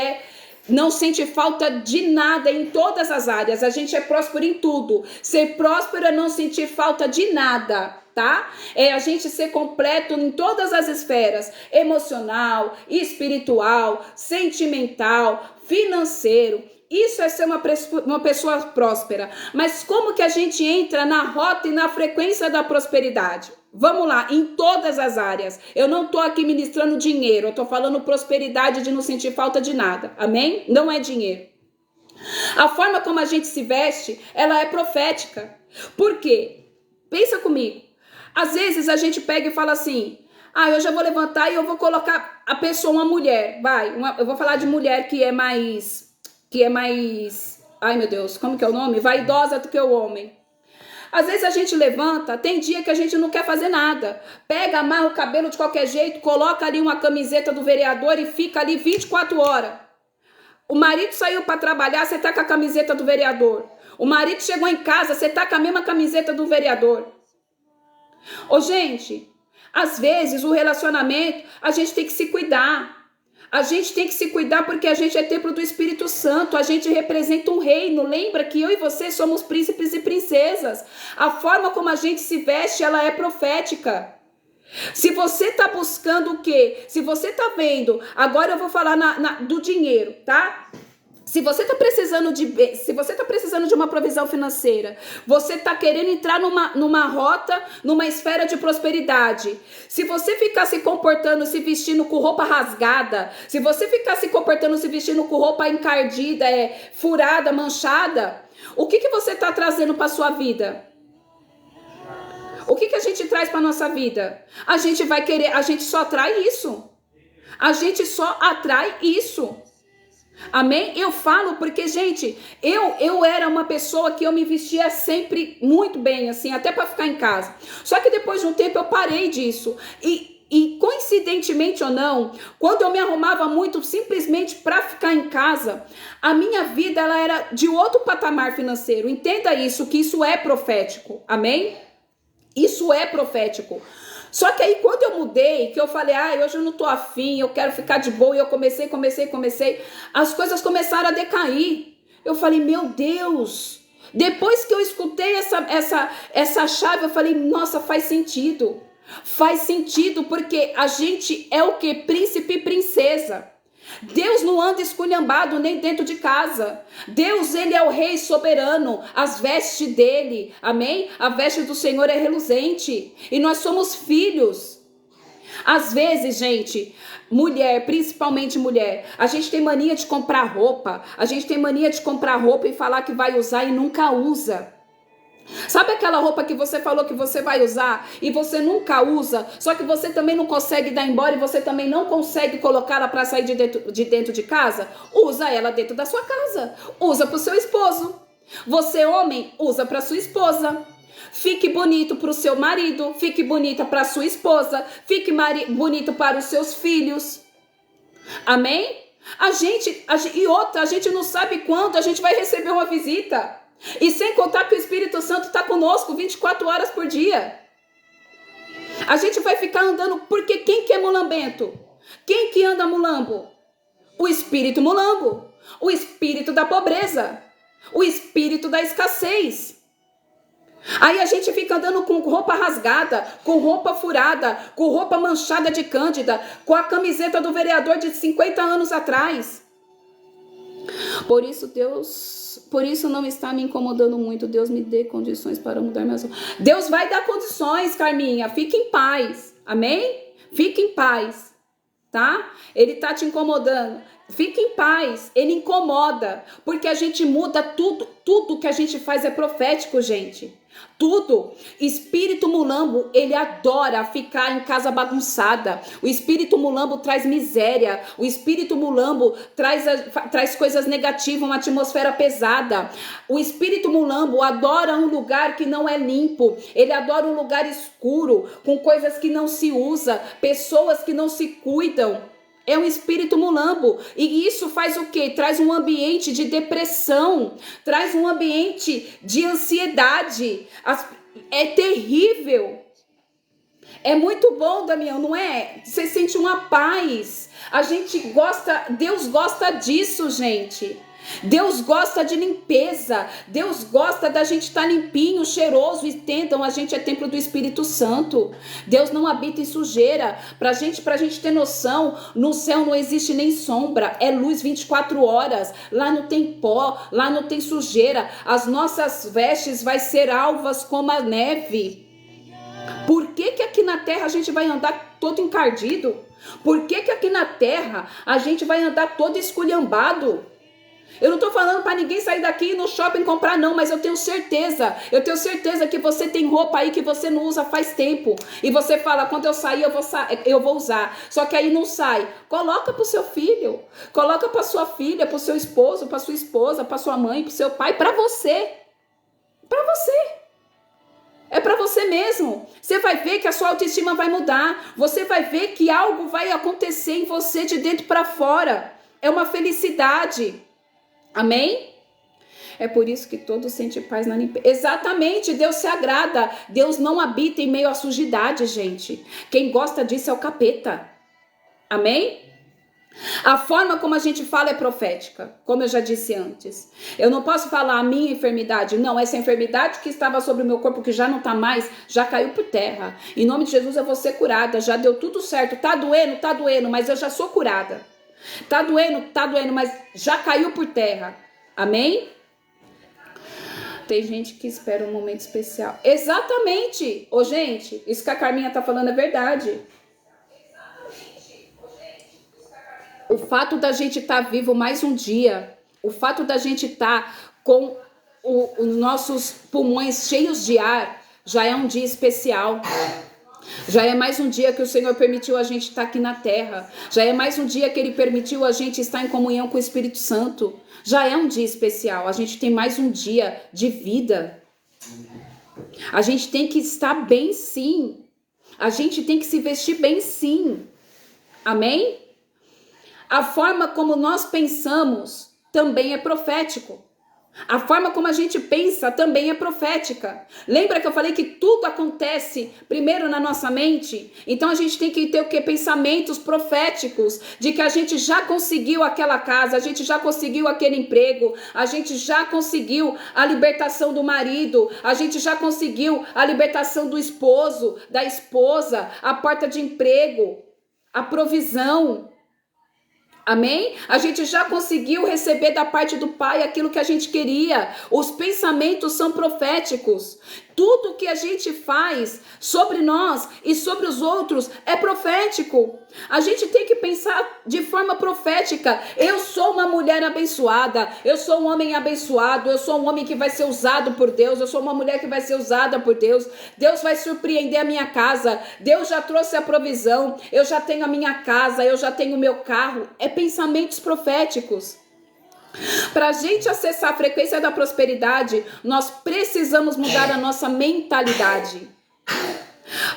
não sente falta de nada em todas as áreas. A gente é próspero em tudo. Ser próspero é não sentir falta de nada, tá? É a gente ser completo em todas as esferas. Emocional, espiritual, sentimental, financeiro. Isso é ser uma pessoa próspera. Mas como que a gente entra na rota e na frequência da prosperidade? Vamos lá, em todas as áreas. Eu não tô aqui ministrando dinheiro, eu tô falando prosperidade de não sentir falta de nada. Amém? Não é dinheiro. A forma como a gente se veste, ela é profética. Por quê? Pensa comigo. Às vezes a gente pega e fala assim, eu já vou levantar e eu vou colocar a pessoa, uma mulher, eu vou falar de mulher que é mais, ai meu Deus, como que é o nome? Vaidosa do que o homem. Às vezes a gente levanta, tem dia que a gente não quer fazer nada. Pega, amarra o cabelo de qualquer jeito, coloca ali uma camiseta do vereador e fica ali 24 horas. O marido saiu para trabalhar, você tá com a camiseta do vereador. O marido chegou em casa, você tá com a mesma camiseta do vereador. Ô, gente, às vezes o relacionamento, a gente tem que se cuidar. A gente tem que se cuidar porque a gente é templo do Espírito Santo, a gente representa um reino. Lembra que eu e você somos príncipes e princesas. A forma como a gente se veste, ela é profética. Se você tá buscando o quê? Se você tá vendo, agora eu vou falar do dinheiro, tá? Se você tá precisando de uma provisão financeira, você tá querendo entrar numa rota, numa esfera de prosperidade. Se você ficar se comportando, se vestindo com roupa rasgada, se você ficar se comportando, se vestindo com roupa encardida, furada, manchada, o que você tá trazendo para sua vida? O que a gente traz para nossa vida? A gente só atrai isso. A gente só atrai isso. Amém? Eu falo porque, gente, eu era uma pessoa que eu me vestia sempre muito bem, assim, até para ficar em casa. Só que depois de um tempo eu parei disso. E coincidentemente ou não, quando eu me arrumava muito simplesmente para ficar em casa, a minha vida ela era de outro patamar financeiro. Entenda isso, que isso é profético. Amém? Isso é profético. Só que aí quando eu mudei, que eu falei, hoje eu não tô afim, eu quero ficar de boa, e eu comecei, as coisas começaram a decair. Eu falei, meu Deus, depois que eu escutei essa chave, eu falei, nossa, faz sentido. Faz sentido, porque a gente é o que? Príncipe e princesa. Deus não anda esculhambado nem dentro de casa. Deus, ele é o rei soberano. As vestes dele, amém? A veste do Senhor é reluzente. E nós somos filhos. Às vezes, gente, mulher, principalmente mulher, a gente tem mania de comprar roupa. A gente tem mania de comprar roupa e falar que vai usar e nunca usa. Sabe aquela roupa que você falou que você vai usar e você nunca usa, só que você também não consegue dar embora e você também não consegue colocá-la para sair de dentro de casa? Usa ela dentro da sua casa. Usa para o seu esposo. Você, homem, usa para sua esposa. Fique bonito para o seu marido. Fique bonita para sua esposa. Fique bonito para os seus filhos. Amém? A gente não sabe quando a gente vai receber uma visita. E sem contar que o Espírito Santo está conosco 24 horas por dia. A gente vai ficar andando, porque quem que é mulambento? Quem que anda mulambo? O espírito mulambo, o espírito da pobreza, o espírito da escassez. Aí a gente fica andando com roupa rasgada, com roupa furada, com roupa manchada de cândida, com a camiseta do vereador de 50 anos atrás. Por isso não está me incomodando muito. Deus me dê condições para mudar minhas roupas. Deus vai dar condições, Carminha. Fique em paz. Amém? Fique em paz. Tá? Ele tá te incomodando. Fique em paz. Ele incomoda. Porque a gente muda tudo. Tudo que a gente faz é profético, gente. Tudo. Espírito mulambo, ele adora ficar em casa bagunçada. O espírito mulambo traz miséria. O espírito mulambo traz coisas negativas, uma atmosfera pesada. O espírito mulambo adora um lugar que não é limpo. Ele adora um lugar escuro, com coisas que não se usa, pessoas que não se cuidam. É um espírito mulambo. E isso faz o quê? Traz um ambiente de depressão. Traz um ambiente de ansiedade. É terrível. É muito bom, Damião, não é? Você sente uma paz. A gente gosta, Deus gosta disso, gente. Deus gosta de limpeza. Deus gosta da gente estar limpinho, cheiroso. Entendam, a gente é templo do Espírito Santo. Deus não habita em sujeira. Pra gente ter noção, no céu não existe nem sombra. É luz 24 horas. Lá não tem pó, lá não tem sujeira. As nossas vestes vai ser alvas como a neve. Por que que aqui na terra a gente vai andar todo encardido? Por que que aqui na terra a gente vai andar todo esculhambado? Eu não tô falando para ninguém sair daqui e ir no shopping comprar não, mas eu tenho certeza que você tem roupa aí que você não usa faz tempo. E você fala, quando eu sair eu vou usar. Só que aí não sai. Coloca pro seu filho, coloca pra sua filha, pro seu esposo, pra sua esposa, pra sua mãe, pro seu pai, pra você. Pra você. É para você mesmo. Você vai ver que a sua autoestima vai mudar. Você vai ver que algo vai acontecer em você de dentro para fora. É uma felicidade. Amém? É por isso que todos sentem paz na limpeza. Exatamente, Deus se agrada. Deus não habita em meio à sujidade, gente. Quem gosta disso é o capeta. Amém? A forma como a gente fala é profética, como eu já disse antes. Eu não posso falar a minha enfermidade. Não, essa enfermidade que estava sobre o meu corpo, que já não está mais, já caiu por terra. Em nome de Jesus eu vou ser curada. Já deu tudo certo. Tá doendo, mas eu já sou curada. Tá doendo, mas já caiu por terra. Amém? Tem gente que espera um momento especial. Exatamente. Ô, gente, isso que a Carminha tá falando é verdade. O fato da gente estar vivo mais um dia, o fato da gente estar com os nossos pulmões cheios de ar, já é um dia especial. Já é mais um dia que o Senhor permitiu a gente estar aqui na terra. Já é mais um dia que Ele permitiu a gente estar em comunhão com o Espírito Santo. Já é um dia especial. A gente tem mais um dia de vida. A gente tem que estar bem, sim. A gente tem que se vestir bem, sim. Amém? A forma como nós pensamos também é profético. A forma como a gente pensa também é profética. Lembra que eu falei que tudo acontece primeiro na nossa mente? Então a gente tem que ter o quê? Pensamentos proféticos, de que a gente já conseguiu aquela casa, a gente já conseguiu aquele emprego, a gente já conseguiu a libertação do marido, a gente já conseguiu a libertação do esposo, da esposa, a porta de emprego, a provisão. Amém? A gente já conseguiu receber da parte do Pai aquilo que a gente queria. Os pensamentos são proféticos. Tudo que a gente faz sobre nós e sobre os outros é profético. A gente tem que pensar de forma profética. Eu sou uma mulher abençoada. Eu sou um homem abençoado. Eu sou um homem que vai ser usado por Deus. Eu sou uma mulher que vai ser usada por Deus. Deus vai surpreender a minha casa. Deus já trouxe a provisão. Eu já tenho a minha casa. Eu já tenho o meu carro. É pensamentos proféticos. Para a gente acessar a frequência da prosperidade, nós precisamos mudar a nossa mentalidade.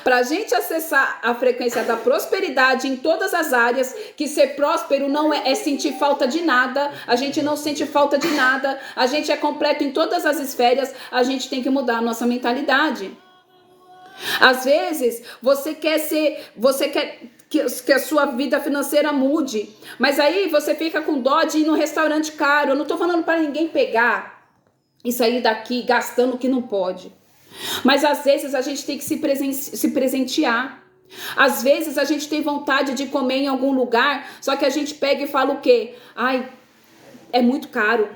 Para a gente acessar a frequência da prosperidade em todas as áreas, que ser próspero não é sentir falta de nada, a gente não sente falta de nada, a gente é completo em todas as esferas, a gente tem que mudar a nossa mentalidade. Às vezes, você quer que a sua vida financeira mude, mas aí você fica com dó de ir num restaurante caro. Eu não tô falando para ninguém pegar e sair daqui gastando o que não pode, mas às vezes a gente tem que se presentear. Às vezes a gente tem vontade de comer em algum lugar, só que a gente pega e fala o quê? Ai, é muito caro.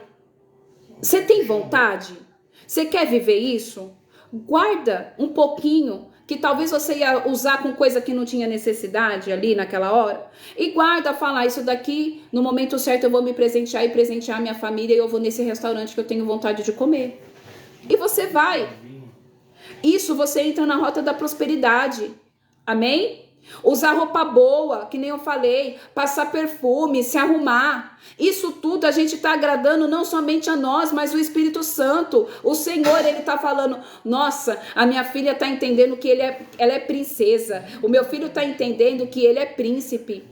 Você tem vontade? Você quer viver isso? Guarda um pouquinho, que talvez você ia usar com coisa que não tinha necessidade ali naquela hora, e guarda, falar isso daqui, no momento certo eu vou me presentear e presentear minha família, e eu vou nesse restaurante que eu tenho vontade de comer. E você vai. Isso, você entra na rota da prosperidade. Amém? Usar roupa boa, que nem eu falei, passar perfume, se arrumar. Isso tudo a gente está agradando não somente a nós, mas o Espírito Santo. O Senhor, Ele está falando, nossa, a minha filha está entendendo que ela é princesa. O meu filho está entendendo que ele é príncipe.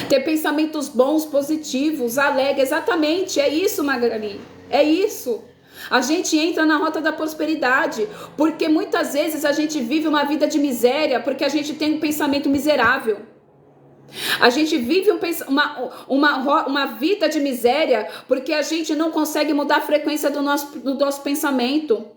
Ter pensamentos bons, positivos, alegres, exatamente, é isso, Magali, é isso. A gente entra na rota da prosperidade, porque muitas vezes a gente vive uma vida de miséria, porque a gente tem um pensamento miserável. A gente vive uma vida de miséria, porque a gente não consegue mudar a frequência do nosso pensamento.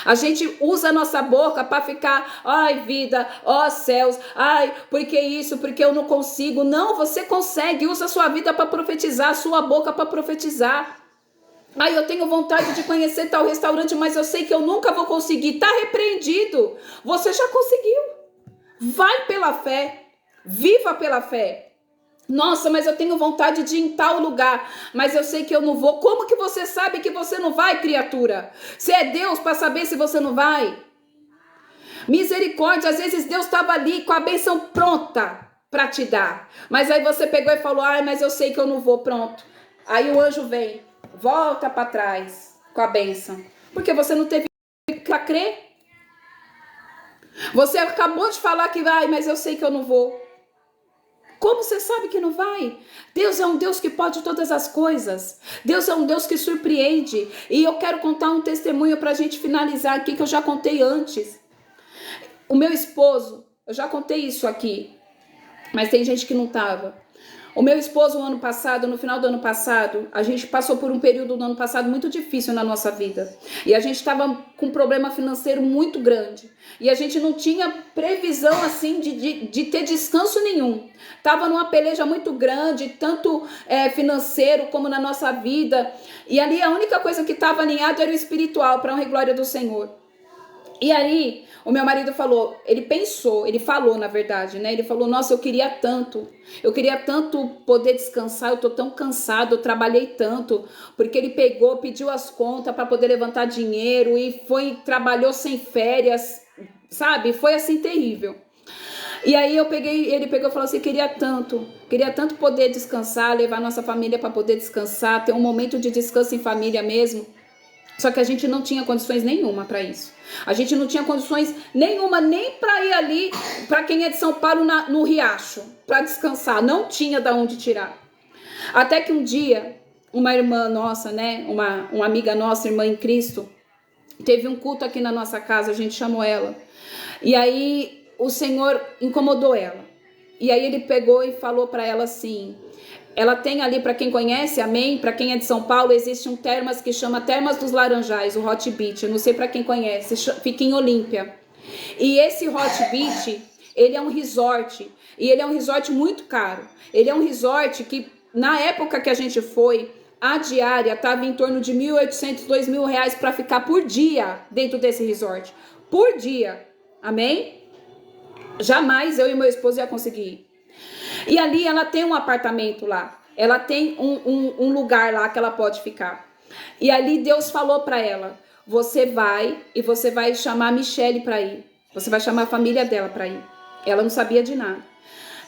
A gente usa a nossa boca para ficar, ai vida, ó céus, ai, porque isso, porque eu não consigo. Não, você consegue, usa a sua vida para profetizar, a sua boca para profetizar. Ai, eu tenho vontade de conhecer tal restaurante, mas eu sei que eu nunca vou conseguir. Tá repreendido. Você já conseguiu. Vai pela fé. Viva pela fé. Nossa, mas eu tenho vontade de ir em tal lugar, mas eu sei que eu não vou. Como que você sabe que você não vai, criatura? Você é Deus para saber se você não vai? Misericórdia, às vezes Deus estava ali com a bênção pronta para te dar. Mas aí você pegou e falou, ai, mas eu sei que eu não vou, pronto. Aí o anjo vem. Volta para trás com a bênção. Porque você não teve para crer. Você acabou de falar que vai, mas eu sei que eu não vou. Como você sabe que não vai? Deus é um Deus que pode todas as coisas. Deus é um Deus que surpreende. E eu quero contar um testemunho para a gente finalizar aqui, que eu já contei antes. O meu esposo, eu já contei isso aqui, mas tem gente que não estava. O meu esposo, no final do ano passado, a gente passou por um período do ano passado muito difícil na nossa vida. E a gente estava com um problema financeiro muito grande. E a gente não tinha previsão, assim, de ter descanso nenhum. Estava numa peleja muito grande, tanto financeiro como na nossa vida. E ali a única coisa que estava alinhado era o espiritual, para a honra e glória do Senhor. E aí, o meu marido falou, ele falou na verdade, né? Ele falou, nossa, eu queria tanto poder descansar, eu tô tão cansado, eu trabalhei tanto, porque ele pediu as contas para poder levantar dinheiro e trabalhou sem férias, sabe? Foi assim terrível. E aí ele pegou e falou assim, queria tanto poder descansar, levar nossa família para poder descansar, ter um momento de descanso em família mesmo. Só que a gente não tinha condições nenhuma para isso. A gente não tinha condições nenhuma nem para ir ali, para quem é de São Paulo, no Riacho, para descansar. Não tinha de onde tirar. Até que um dia, uma irmã nossa, né, uma amiga nossa, irmã em Cristo, teve um culto aqui na nossa casa, a gente chamou ela. E aí o Senhor incomodou ela. E aí ele pegou e falou para ela assim... Ela tem ali, para quem conhece, amém? Para quem é de São Paulo, existe um termas que chama Termas dos Laranjais, o Hot Beach. Eu não sei para quem conhece, fica em Olímpia. E esse Hot Beach, ele é um resort. E ele é um resort muito caro. Ele é um resort que, na época que a gente foi, a diária estava em torno de R$1.800, R$2.000 para ficar por dia dentro desse resort. Por dia. Amém? Jamais eu e meu esposo ia conseguir ir. E ali ela tem um apartamento lá. Ela tem um lugar lá que ela pode ficar. E ali Deus falou para ela, você vai chamar a Michele para ir. Você vai chamar a família dela para ir. Ela não sabia de nada.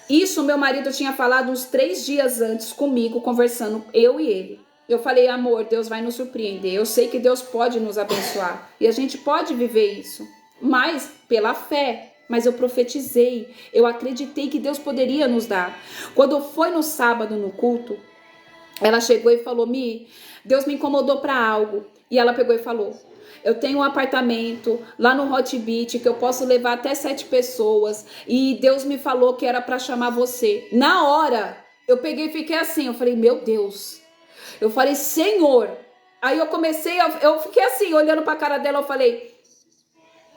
Isso meu marido tinha falado uns 3 dias antes comigo, conversando, eu e ele. Eu falei, amor, Deus vai nos surpreender. Eu sei que Deus pode nos abençoar. E a gente pode viver isso. Mas pela fé. Mas eu profetizei, eu acreditei que Deus poderia nos dar. Quando foi no sábado no culto, ela chegou e falou, Deus me incomodou para algo. E ela pegou e falou, eu tenho um apartamento lá no Hot Beach que eu posso levar até 7 pessoas. E Deus me falou que era para chamar você. Na hora, eu peguei e fiquei assim, eu falei, meu Deus. Eu falei, Senhor. Aí eu fiquei assim, olhando para a cara dela, eu falei,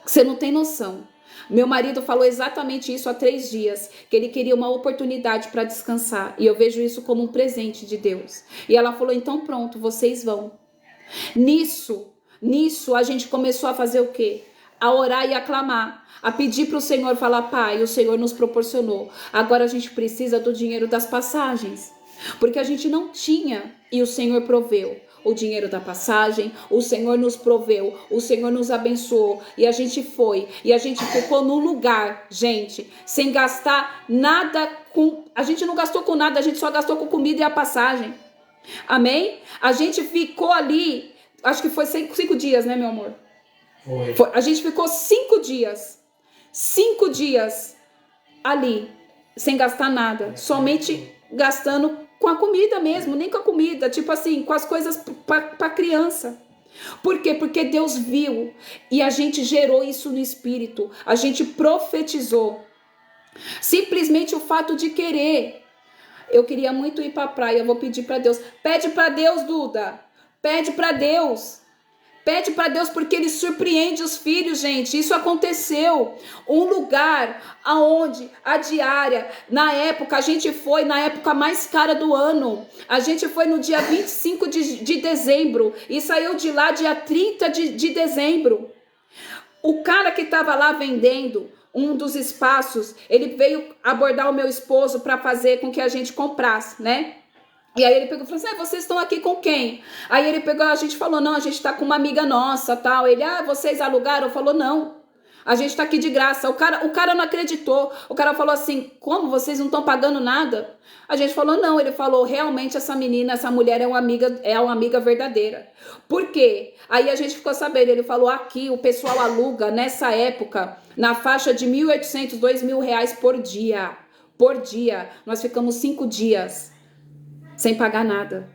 você não tem noção. Meu marido falou exatamente isso há 3 dias, que ele queria uma oportunidade para descansar. E eu vejo isso como um presente de Deus. E ela falou, então pronto, vocês vão. Nisso a gente começou a fazer o quê? A orar e a clamar. A pedir para o Senhor, falar, Pai, o Senhor nos proporcionou. Agora a gente precisa do dinheiro das passagens. Porque a gente não tinha e o Senhor proveu. O dinheiro da passagem, o Senhor nos proveu, o Senhor nos abençoou, e a gente foi, e a gente ficou num lugar, gente, sem gastar nada a gente não gastou com nada, a gente só gastou com comida e a passagem, amém? A gente ficou ali, acho que foi 5 dias, né, meu amor? Foi. A gente ficou 5 dias ali, sem gastar nada, somente gastando com a comida mesmo, nem com a comida, tipo assim, com as coisas para criança. Por quê? Porque Deus viu e a gente gerou isso no espírito, a gente profetizou. Simplesmente o fato de querer. Eu queria muito ir para a praia, eu vou pedir para Deus. Pede para Deus, Duda. Pede para Deus. Pede para Deus porque Ele surpreende os filhos, gente. Isso aconteceu. Um lugar aonde a diária, na época, a gente foi na época mais cara do ano. A gente foi no dia 25 de dezembro e saiu de lá dia 30 de dezembro. O cara que estava lá vendendo um dos espaços, ele veio abordar o meu esposo para fazer com que a gente comprasse, né? E aí ele pegou e falou assim, vocês estão aqui com quem? Aí ele pegou, a gente falou, não, a gente tá com uma amiga nossa, tal. Ele, vocês alugaram? Falou, não, a gente tá aqui de graça. O cara não acreditou. O cara falou assim, como? Vocês não estão pagando nada? A gente falou, não. Ele falou, realmente essa menina, essa mulher é uma amiga verdadeira. Por quê? Aí a gente ficou sabendo, ele falou, aqui o pessoal aluga, nessa época, na faixa de R$1.800, R$2.000 por dia. Por dia. Nós ficamos 5 dias. Sem pagar nada.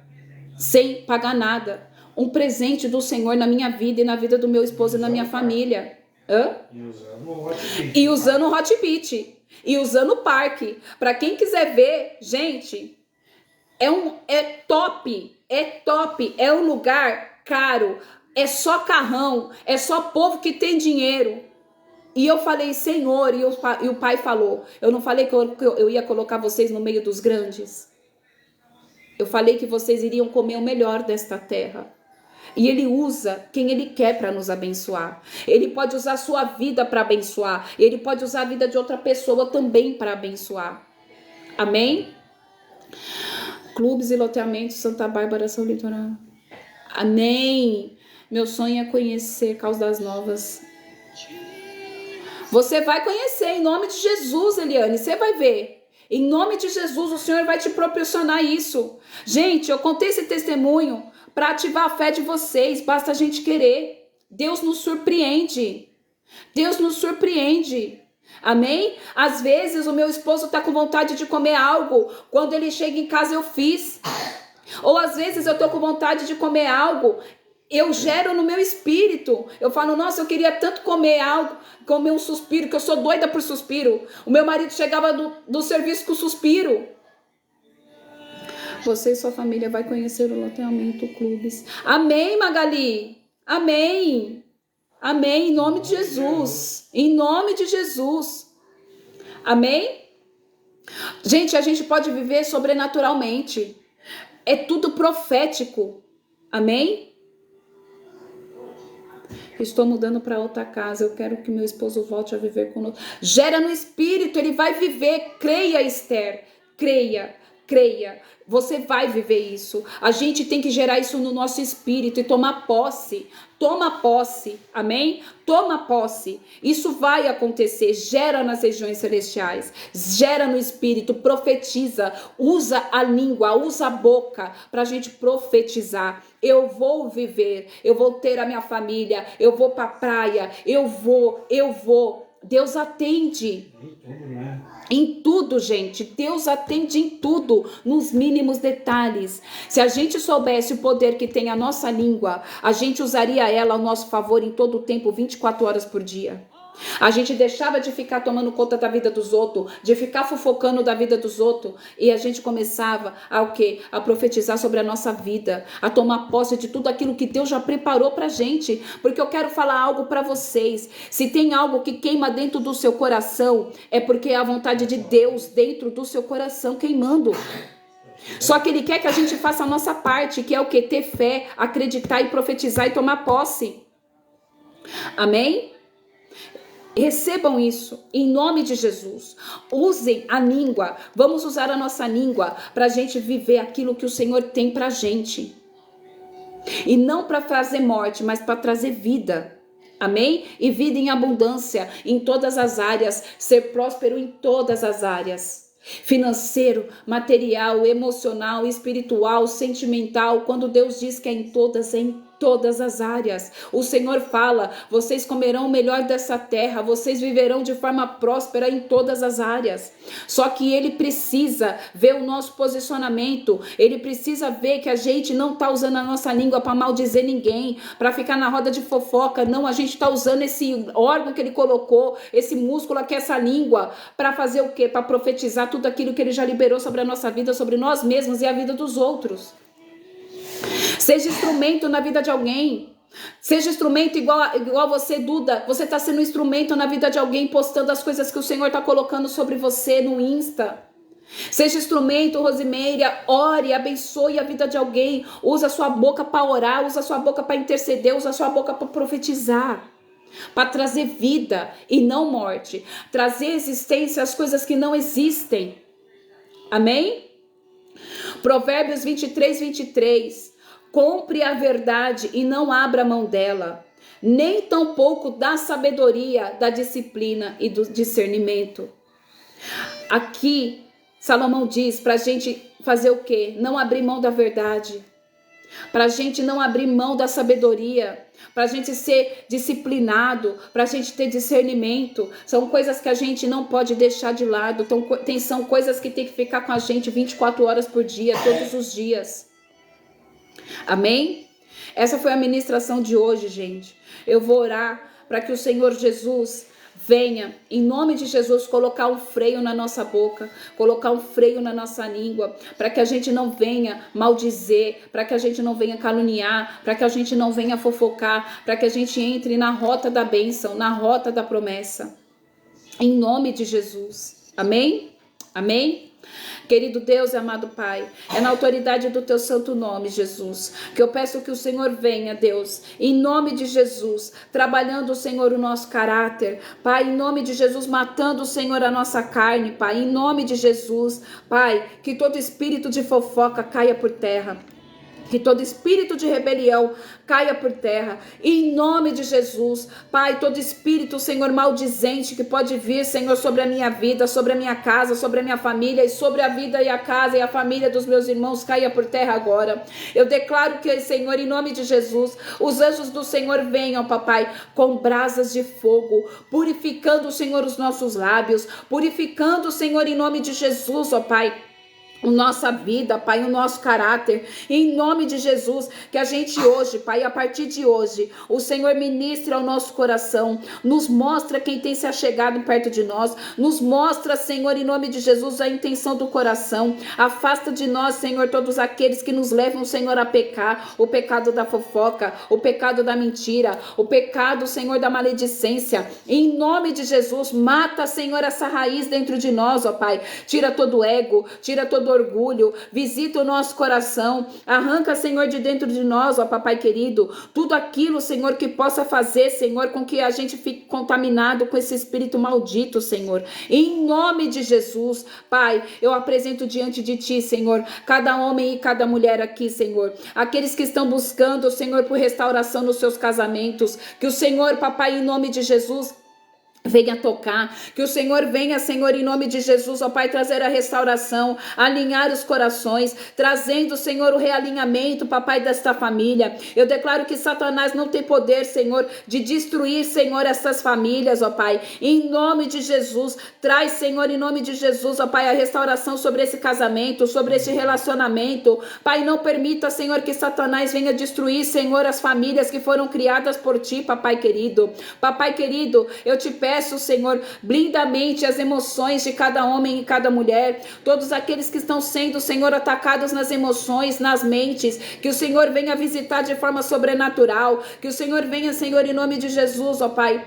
Sem pagar nada. Um presente do Senhor na minha vida e na vida do meu esposo e na minha família. E usando o Hot Beach. E usando o parque. Para quem quiser ver, gente, é top. É top. É um lugar caro. É só carrão. É só povo que tem dinheiro. E eu falei, Senhor, e o pai falou, eu não falei que eu ia colocar vocês no meio dos grandes? Eu falei que vocês iriam comer o melhor desta terra. E Ele usa quem Ele quer para nos abençoar. Ele pode usar a sua vida para abençoar. Ele pode usar a vida de outra pessoa também para abençoar. Amém? Clubes e loteamentos Santa Bárbara, São Litoral. Amém. Meu sonho é conhecer Caldas Novas. Você vai conhecer, em nome de Jesus, Eliane, você vai ver. Em nome de Jesus, o Senhor vai te proporcionar isso. Gente, eu contei esse testemunho para ativar a fé de vocês, basta a gente querer. Deus nos surpreende. Deus nos surpreende. Amém? Às vezes o meu esposo está com vontade de comer algo, quando ele chega em casa eu fiz. Ou às vezes eu estou com vontade de comer algo, eu gero no meu espírito. Eu falo, nossa, eu queria tanto comer algo, comer um suspiro, que eu sou doida por suspiro. O meu marido chegava do serviço com suspiro. Você e sua família vai conhecer o Loteamento Clubes. Amém, Magali? Amém. Amém, em nome de Jesus. Em nome de Jesus. Amém? Gente, a gente pode viver sobrenaturalmente. É tudo profético. Amém? Estou mudando para outra casa. Eu quero que meu esposo volte a viver conosco. Gera no espírito, ele vai viver. Creia, Esther. Creia, creia. Você vai viver isso. A gente tem que gerar isso no nosso espírito e tomar posse. Toma posse, amém? Toma posse. Isso vai acontecer. Gera nas regiões celestiais. Gera no espírito. Profetiza. Usa a língua, usa a boca para a gente profetizar. Eu vou viver. Eu vou ter a minha família. Eu vou para a praia. Eu vou. Deus atende. Em tudo, gente. Deus atende em tudo, nos mínimos detalhes. Se a gente soubesse o poder que tem a nossa língua, a gente usaria ela ao nosso favor em todo o tempo, 24 horas por dia. A gente deixava de ficar tomando conta da vida dos outros, de ficar fofocando da vida dos outros, e a gente começava a o quê? A profetizar sobre a nossa vida, a tomar posse de tudo aquilo que Deus já preparou pra gente. Porque eu quero falar algo pra vocês. Se tem algo que queima dentro do seu coração, é porque é a vontade de Deus dentro do seu coração queimando. Só que Ele quer que a gente faça a nossa parte, que é o quê? Ter fé, acreditar e profetizar e tomar posse. Amém? Recebam isso, em nome de Jesus. Usem a língua. Vamos usar a nossa língua para a gente viver aquilo que o Senhor tem para a gente. E não para trazer morte, mas para trazer vida. Amém? E vida em abundância em todas as áreas. Ser próspero em todas as áreas. Financeiro, material, emocional, espiritual, sentimental. Quando Deus diz que é em todas as áreas. O Senhor fala, vocês comerão o melhor dessa terra, vocês viverão de forma próspera em todas as áreas. Só que Ele precisa ver o nosso posicionamento, Ele precisa ver que a gente não está usando a nossa língua para maldizer ninguém, para ficar na roda de fofoca. Não, a gente está usando esse órgão que Ele colocou, esse músculo aqui, essa língua, para fazer o quê? Para profetizar tudo aquilo que Ele já liberou sobre a nossa vida, sobre nós mesmos e a vida dos outros. Seja instrumento na vida de alguém. Seja instrumento igual você, Duda. Você está sendo instrumento na vida de alguém, postando as coisas que o Senhor está colocando sobre você no Insta. Seja instrumento, Rosimeira. Ore, abençoe a vida de alguém. Usa a sua boca para orar. Usa a sua boca para interceder. Usa a sua boca para profetizar. Para trazer vida e não morte. Trazer existência às coisas que não existem. Amém? Provérbios 23. Compre a verdade e não abra mão dela, nem tampouco da sabedoria, da disciplina e do discernimento. Aqui, Salomão diz para a gente fazer o quê? Não abrir mão da verdade, para a gente não abrir mão da sabedoria, para a gente ser disciplinado, para a gente ter discernimento. São coisas que a gente não pode deixar de lado, são coisas que tem que ficar com a gente 24 horas por dia, todos os dias. Amém? Essa foi a ministração de hoje, gente. Eu vou orar para que o Senhor Jesus venha, em nome de Jesus, colocar um freio na nossa boca, colocar um freio na nossa língua, para que a gente não venha maldizer, para que a gente não venha caluniar, para que a gente não venha fofocar, para que a gente entre na rota da bênção, na rota da promessa. Em nome de Jesus. Amém? Amém? Querido Deus e amado Pai, é na autoridade do Teu santo nome, Jesus, que eu peço que o Senhor venha, Deus, em nome de Jesus, trabalhando, Senhor, o nosso caráter, Pai, em nome de Jesus, matando, Senhor, a nossa carne, Pai, em nome de Jesus, Pai, que todo espírito de fofoca caia por terra. Que todo espírito de rebelião caia por terra, em nome de Jesus. Pai, todo espírito, Senhor, maldizente que pode vir, Senhor, sobre a minha vida, sobre a minha casa, sobre a minha família e sobre a vida e a casa e a família dos meus irmãos, caia por terra agora. Eu declaro que, Senhor, em nome de Jesus, os anjos do Senhor venham, papai, com brasas de fogo, purificando, Senhor, os nossos lábios, purificando, Senhor, em nome de Jesus, ó Pai, a nossa vida, Pai, o nosso caráter, em nome de Jesus, que a gente hoje, Pai, a partir de hoje, o Senhor ministre ao nosso coração, nos mostra quem tem se achegado perto de nós, nos mostra, Senhor, em nome de Jesus, a intenção do coração, afasta de nós, Senhor, todos aqueles que nos levam, Senhor, a pecar, o pecado da fofoca, o pecado da mentira, o pecado, Senhor, da maledicência, em nome de Jesus, mata, Senhor, essa raiz dentro de nós, ó Pai, tira todo ego, tira todo orgulho, visita o nosso coração, arranca, Senhor, de dentro de nós, ó Papai querido, tudo aquilo, Senhor, que possa fazer, Senhor, com que a gente fique contaminado com esse espírito maldito, Senhor, em nome de Jesus. Pai, eu apresento diante de Ti, Senhor, cada homem e cada mulher aqui, Senhor, aqueles que estão buscando, Senhor, por restauração nos seus casamentos, que o Senhor, Papai, em nome de Jesus, venha tocar, que o Senhor venha, Senhor, em nome de Jesus, ó Pai, trazer a restauração, alinhar os corações, trazendo, Senhor, o realinhamento, papai, desta família. Eu declaro que Satanás não tem poder, Senhor, de destruir, Senhor, essas famílias, ó Pai, em nome de Jesus. Traz, Senhor, em nome de Jesus, ó Pai, a restauração sobre esse casamento, sobre esse relacionamento. Pai, não permita, Senhor, que Satanás venha destruir, Senhor, as famílias que foram criadas por Ti, papai querido. Papai querido, eu te peço, Senhor, blindamente as emoções de cada homem e cada mulher, todos aqueles que estão sendo, Senhor, atacados nas emoções, nas mentes, que o Senhor venha visitar de forma sobrenatural, que o Senhor venha, Senhor, em nome de Jesus, ó Pai,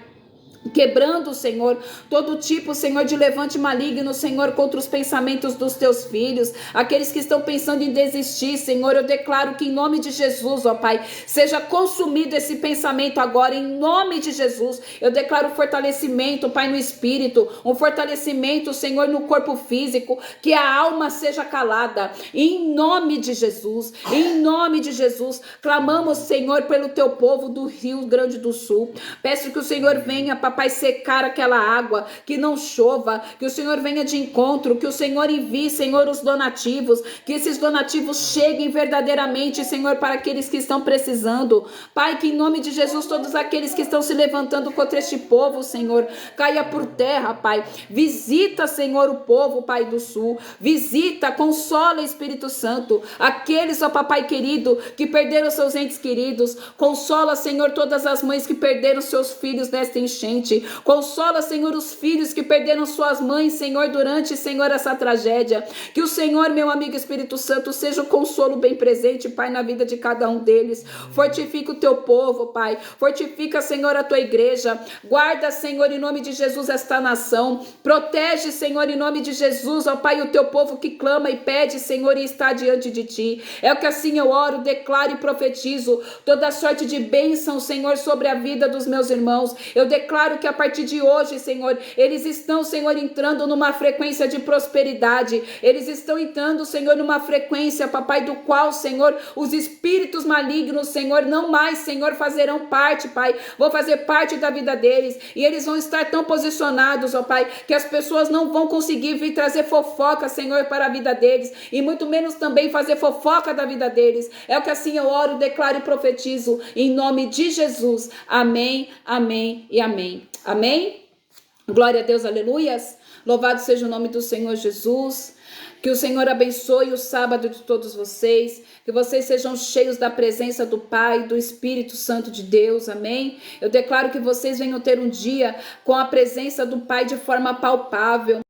quebrando, Senhor, todo tipo, Senhor, de levante maligno, Senhor, contra os pensamentos dos Teus filhos, aqueles que estão pensando em desistir, Senhor, eu declaro que em nome de Jesus, ó Pai, seja consumido esse pensamento agora, em nome de Jesus. Eu declaro fortalecimento, Pai, no espírito, um fortalecimento, Senhor, no corpo físico, que a alma seja calada, em nome de Jesus, em nome de Jesus. Clamamos, Senhor, pelo Teu povo do Rio Grande do Sul. Peço que o Senhor venha, Papai, secar aquela água, que não chova, que o Senhor venha de encontro, que o Senhor envie, Senhor, os donativos, que esses donativos cheguem verdadeiramente, Senhor, para aqueles que estão precisando. Pai, que em nome de Jesus, todos aqueles que estão se levantando contra este povo, Senhor, caia por terra, Pai. Visita, Senhor, o povo, Pai do Sul. Visita, consola, Espírito Santo, aqueles, ó Papai querido, que perderam seus entes queridos. Consola, Senhor, todas as mães que perderam seus filhos nesta enchente. Consola, Senhor, os filhos que perderam suas mães, Senhor, durante, Senhor, essa tragédia. Que o Senhor, meu amigo Espírito Santo, seja o consolo bem presente, Pai, na vida de cada um deles. Fortifica o Teu povo, Pai. Fortifica, Senhor, a Tua igreja. Guarda, Senhor, em nome de Jesus, esta nação. Protege, Senhor, em nome de Jesus, ó Pai, o Teu povo que clama e pede, Senhor, e está diante de Ti. É o que assim eu oro, declaro e profetizo toda sorte de bênção, Senhor, sobre a vida dos meus irmãos. Eu declaro que a partir de hoje, Senhor, eles estão, Senhor, entrando numa frequência de prosperidade. Eles estão entrando, Senhor, numa frequência, Papai, do qual, Senhor, os espíritos malignos, Senhor, não mais, Senhor, fazerão parte, Pai, vão fazer parte da vida deles, e eles vão estar tão posicionados, ó Pai, que as pessoas não vão conseguir vir trazer fofoca, Senhor, para a vida deles, e muito menos também fazer fofoca da vida deles. É o que assim eu oro, declaro e profetizo, em nome de Jesus. Amém, amém e amém. Amém? Glória a Deus, aleluias. Louvado seja o nome do Senhor Jesus. Que o Senhor abençoe o sábado de todos vocês. Que vocês sejam cheios da presença do Pai, do Espírito Santo de Deus. Amém? Eu declaro que vocês venham ter um dia com a presença do Pai de forma palpável.